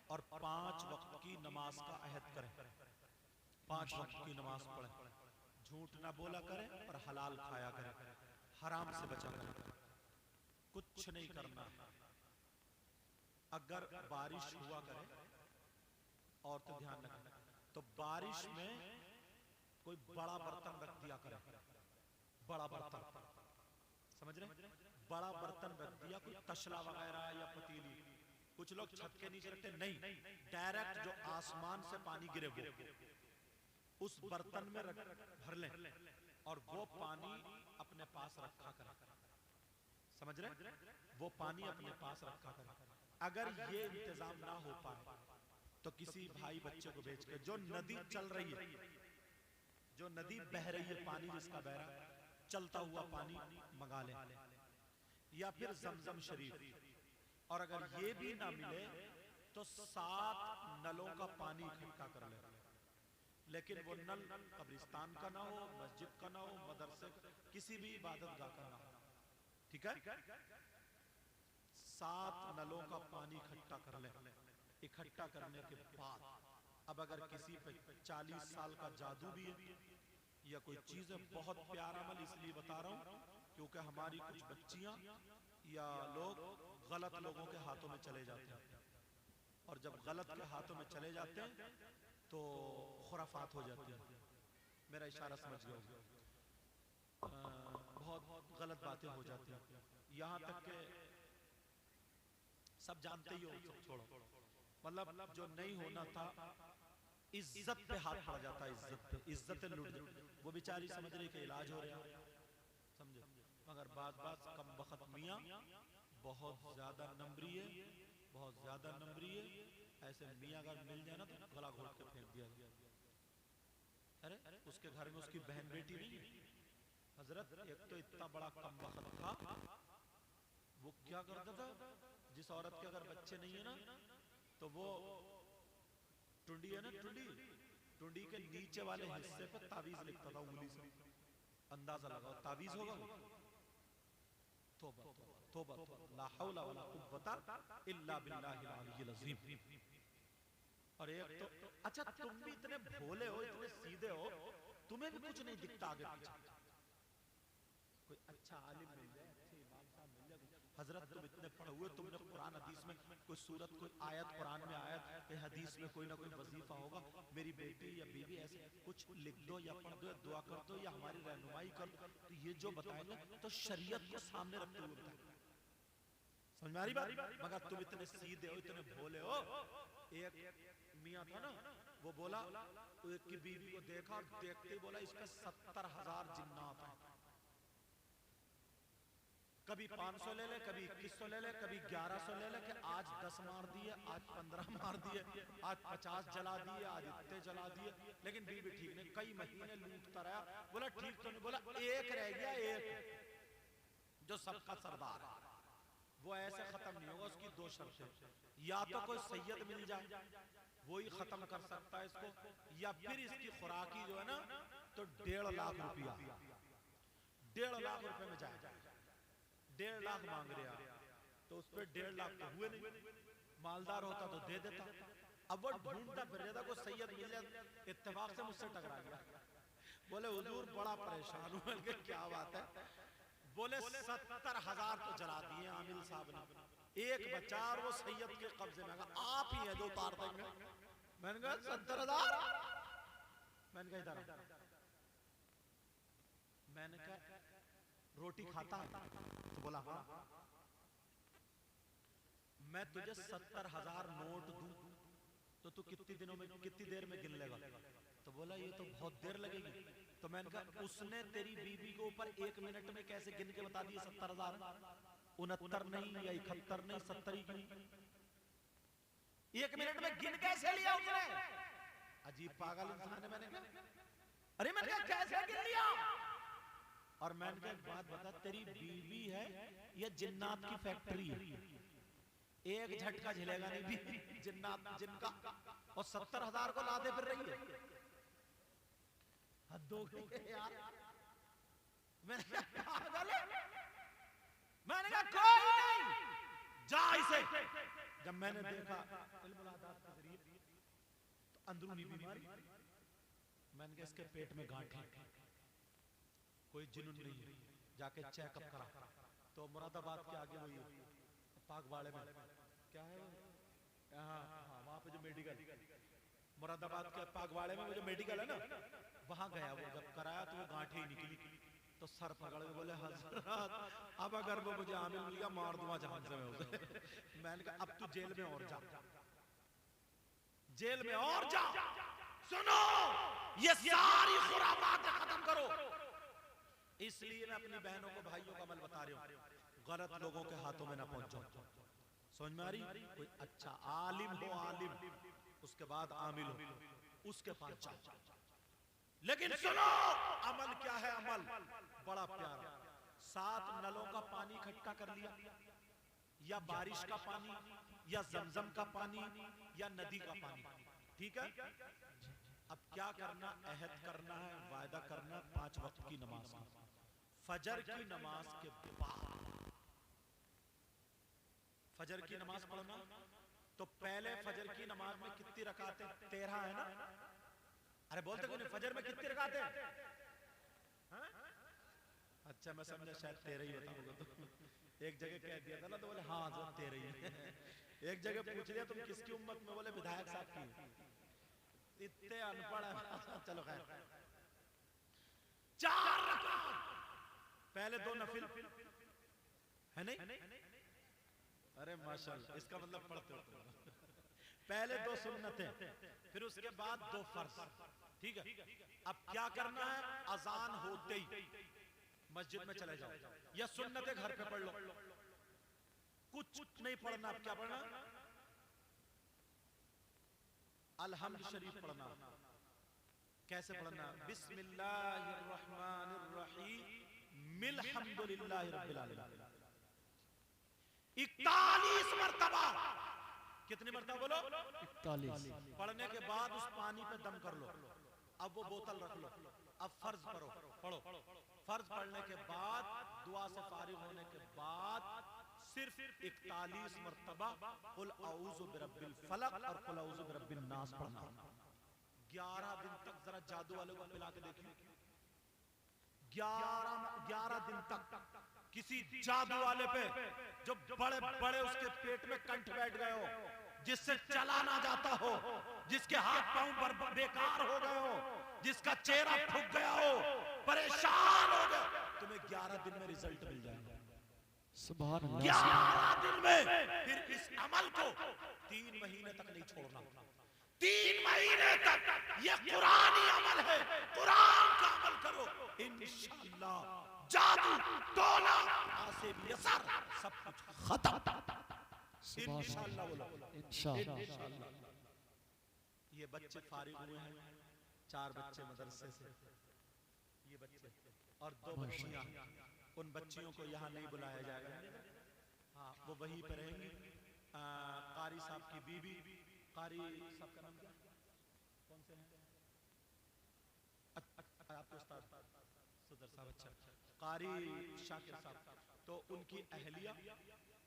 और 5 वक्त की नमाज का अहद करें, 5 वक्त की नमाज पढ़ें, झूठ ना बोला करें और हलाल खाया करें, हराम से बचा करें, कुछ नहीं करना। अगर बारिश हुआ करे, और तो ध्यान रखें, तो बारिश में कोई बड़ा बर्तन रख दिया करे, बड़ा बर्तन, समझ रहे? बड़ा बर्तन रख दिया, कोई तसला वगैरह या पतीली, कुछ लोग छत के नीचे रखते नहीं, डायरेक्ट जो आसमान से पानी गिरे वो उस बर्तन में भर लें और वो पानी अपने पास रखा करें, समझ रहे? वो पानी अपने पास रखा करें। अगर ये इंतजाम ना हो पाए तो किसी भाई बच्चे को भेज के, जो नदी चल रही है, जो नदी बह रही है, पानी जिसका बह रहा है, चलता हुआ पानी मंगा लें, या फिर जमजम शरीफ। और अगर ये भी ना मिले तो 7 नलों का पानी इकट्ठा कर ले, लेकिन वो नल कब्रिस्तान का ना हो, मस्जिद का ना हो, मदरसे किसी भी इबादत गाह का ना हो, ठीक है? 7 नलों का पानी इकट्ठा कर ले। इकट्ठा करने के बाद अब अगर किसी पे 40 साल का जादू भी है या कोई चीज है, बहुत प्यारा अमल इसलिए बता रहा हूं, क्योंकि हमारी कुछ बच्चियां या लोग गलत लोगों के हाथों में चले जाते हैं, और जब गलत के हाथों में चले जाते हैं तो खुराफात हो जाती है। मेरा इशारा समझ गए होंगे। बहुत गलत बातें हो जाती हैं, यहाँ तक के सब जानते ही हो, सब छोड़ो, मतलब जो नहीं होना था, इज्जत पे हाथ पड़ जाता है, इज्जत पे, इज्जत लूट जाती। वो बेचारी समझ रही कि इलाज हो रहा है, समझे, मगर बात कम बखत मियाँ बहुत ज्यादा नंबरी है, बहुत ज्यादा नंबरी है। ऐसे मियाँ अगर मिल जाए ना तो गला घोट के फेंक दिया गया। अरे उसके घर में उसकी बहन बेटी नहीं है हजरत, एक तो इतना बड़ा कम बखत था, वो क्या करता था, जिस औरत के अगर बच्चे नहीं है ना तो वो टुंडी है ना, टुंडी के नीचे वाले हिस्से पे तावीज लिखता था उंगली से, अंदाजा लगाओ तावीज होगा। तौबा तौबा तौबा, ला हौला वला कुव्वता इल्ला बिल्लाहिल अलिय्यिल अज़ीम। और एक तो अच्छा, तुम भी इतने भोले हो, इतने सीधे हो, तुम्हें भी कुछ नहीं दिखता आगे पीछे। कोई अच्छा आलिम मिल जाए, अच्छे इमाम साहब मिल जाए, हजरत तुम इतने पढ़े हुए, तुमने कुरान हदीस में कोई सूरत, कोई आयत, कुरान में आयत, कोई हदीस में कोई ना कोई वजीफा होगा, मेरी बेटी या बीवी ऐसे कुछ लिख दो या पढ़ दो या दुआ कर दो या हमारी रहनुमाई कर दो, तो ये जो बताएंगे तो शरीयत को सामने रखते हुए बताएंगे। समझ में आ रही बात? मगर तुम इतने सीधे हो, इतने भोले हो। एक मियाँ था ना, वो बोला, की बीवी को देखा और देखते ही बोला इसका 70,000 जिन्नात हैं, कभी 500 ले ले, कभी 2100 ले ले, कभी 1100 ले ले, कि आज 10 मार दिए, आज 15 मार दिए, आज 50 जला दिए, आज इतने जला दिए, लेकिन बीवी ठीक नहीं। कई महीने लूटता रहा, बोला ठीक तो नहीं, बोला एक रह गया, एक जो सबका सरदार है, वो ऐसे खत्म नहीं होगा, उसकी दो शर्तें, या तो कोई सैयद मिल जाए वो ही खत्म कर सकता है इसको, या फिर इसकी खुराकी जो है ना तो 1.5 लाख रुपया, 1.5 लाख रुपए में जाए, 1.5 लाख मांग रहा, तो उस पर 1.5 लाख तो हुए नहीं, मालदार होता तो दे देता। अब वो ढूंढता फिर रहा था, कोई सैयद मिल जाए, इत्तेफाक से मुझसे टकरा गया, बोले हुजूर बड़ा परेशान हूं। क्या बात है? बोले 70,000 तो जला दिए आमिल साहब ने, एक बचा और वो सैयद के कब्जे में, आप ही है जो उतार देंगे। मैंने कहा 70,000, मैंने कहा इधर, मैंने कहा रोटी खाता है? तो बोला हाँ। मैं तुझे 70,000 नोट दूं तो तू कितनी दिनों में, कितनी देर में गिन लेगा? तो बोला ये तो बहुत देर लगेगी। तो मैंने कहा उसने तेरी बीबी के ऊपर 1 मिनट में कैसे गिन के बता दिए 70,000? 69 नहीं या 71 नहीं, 70 ही क्यों? 1 मिनट में गिन कैसे लिया उसने? अजीब पागल इंसान है। मैंने कहा अरे मैंने कहा कैसे गिन लिया? और मैंने कहा एक बात बता, तेरी बीवी है या जिन्नात की फैक्ट्री है? एक झटका झेलेगा नहीं भी जिन्नात जिनका, और 70,000 को लादे फिर रही है। हद हो गई यार। मैंने कहा कोई नहीं, जा इसे। जब मैंने देखा तो अंदरूनी बीमारी, मैंने कहा इसके पेट में गांठ है, कोई जुनून नहीं है, जाके चेकअप करा। तो मुरादाबाद के आगे वही पागवाड़े में क्या है, हाँ वहां पे जो मेडिकल, मुरादाबाद के पागवाड़े में वो जो मेडिकल है ना, वहां गया। वो जब कराया तो वो गांठें ही निकली, तो सर पकड़ के बोले हजरत अब अगर वो मुझे आमिल मिल गया मार दूंगा जहां से मैं उसे। मैंने कहा अब तू जेल में और जा, जेल में और जा। सुनो ये सारी खुराफात खत्म करो। इसलिए मैं अपनी बहनों को, भाइयों का अमल बता रहा हूँ, गलत लोगों के हाथों में ना पहुंचो। समझ में आ रही? कोई अच्छा आलिम हो, आलिम, उसके बाद आमिल हो, उसके पास जाओ। लेकिन सुनो अमल क्या है? अमल बड़ा प्यारा। 7 नलों का पानी इकट्ठा कर लिया, या बारिश का पानी, या जमजम का पानी, या नदी का पानी, ठीक है? अब क्या करना? अहद करना है, वायदा करना 5 वक्त की नमाज का। फजर की नमाज के बाद, फजर की नमाज पढ़ना, तो पहले फजर की नमाज में कितनी रकातें? 13 है ना? अरे बोलते क्यों नहीं? फजर में कितनी रकातें? अच्छा मैं समझा शायद तेरे ही बताऊंगा, तो एक जगह कह दिया था ना, तो बोले हाँ जो तेरे ही है। एक जगह पूछ लिया तुम किसकी उम्मत में, बोले विधायक साहब की। इतने अनपढ़ है। चलो खैर, 4 रकात, पहले 2 नफिल है नहीं, अरे माशाल्लाह, इसका मतलब पढ़ते हो। पहले 2 सुन्नतें, फिर उसके बाद 2 फर्ज, ठीक है। अब क्या करना है, अजान होते ही मस्जिद में चले जाओ, या सुन्नतें घर पे पढ़ लो, कुछ नहीं पढ़ना। अब क्या पढ़ना, अलहम्द शरीफ पढ़ना। कैसे पढ़ना, बिस्मिल्लाहिर्रहमानिर्रहीम मिल्हम्दुलिल्लाहि रब्बिल आलमीन, 41 मरतबा। कितनी मरतबा बोलो, 41। पढ़ने के बाद उस पानी पे दम कर लो। अब वो बोतल रख लो, अब फर्ज पढ़ो। फर्ज पढ़ने के बाद दुआ से फारिग होने के बाद सिर्फ 41 मरतबा कुल औज़ु बिरब्बिल फलक और कुल औज़ु बिरब्बिन नास पढ़ना। 11 दिन तक जरा जादू वाले को पिला के देखिए, 11 दिन तक किसी जादू वाले पे जो बड़े बड़े उसके पेट में कंठ बैठ गए हो, जिससे चला ना जाता हो, जिसके हाथ पांव बेकार हो गए हो, जिसका चेहरा फूक गया हो, परेशान हो गए, तुम्हें 11 दिन में रिजल्ट मिल जाएगा। सुभान अल्लाह। 11 दिन में। फिर इस अमल को 3 महीने तक नहीं छोड़ना। 3 महीने तक ये कुरानी अमल है, कुरान का अमल करो, इंशाअल्लाह जादू टोना आसिब यसर सब कुछ खत्म। इंशाअल्लाह बोलो, इंशाअल्लाह। ये बच्चे फारिग हुए हैं, 4 बच्चे मदरसे से, ये बच्चे और 2 बच्चियां। उन बच्चियों को यहाँ नहीं बुलाया जाएगा, हाँ वो वहीं पर रहेंगी। कारी साहब की बीबी, कारी साहब का नाम क्या, कौन से हैं आपके उस्ताद सदर साहब, अच्छा कारी शाकिर साहब, तो उनकी अहलिया,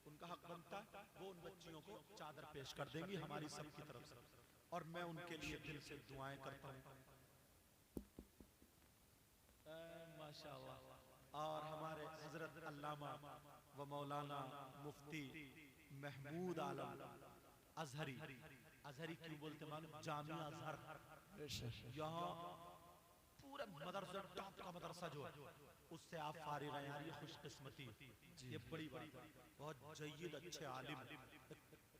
उनका हक बनता है, वो उन बच्चियों को चादर पेश कर देंगी हमारी सबकी तरफ से, और मैं उनके लिए दिल से दुआएं करता हूँ। माशाअल्लाह। और हमारे हजरत अल्लामा व मौलाना मुफ्ती महमूद आलम अजहरी, अजहरी क्यों बोलते मालूम, जामिया अजहर, यहाँ पूरे मदरसा टॉप का मदरसा जो है उससे आप फारिग हैं यार, ये खुशकिस्मती, ये बड़ी बात है। बहुत जय्यद अच्छे आलिम,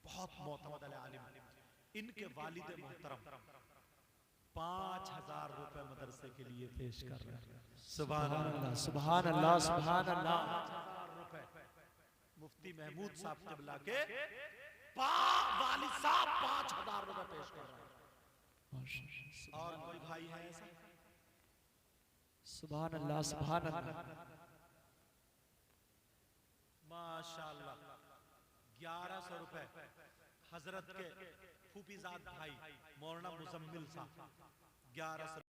बहुत मोतमद आलिम। इनके वालिद मोहतरम 5000 रुपए मदरसे के लिए पेश कर रहे हैं। सुभान अल्लाह, सुभान अल्लाह, सुभान अल्लाह। 5000 रुपए मुफ्ती महमूद साहब क़िबला के वालिद साहब 5000 रुपए पेश कर रहे हैं। और कोई भाई है ऐसा? सुभान अल्लाह, सुभान अल्लाह। माशाअल्लाह। 1100 रुपए हजरत के फूफीजाद भाई मौलाना मुजम्मिल साहब, 1100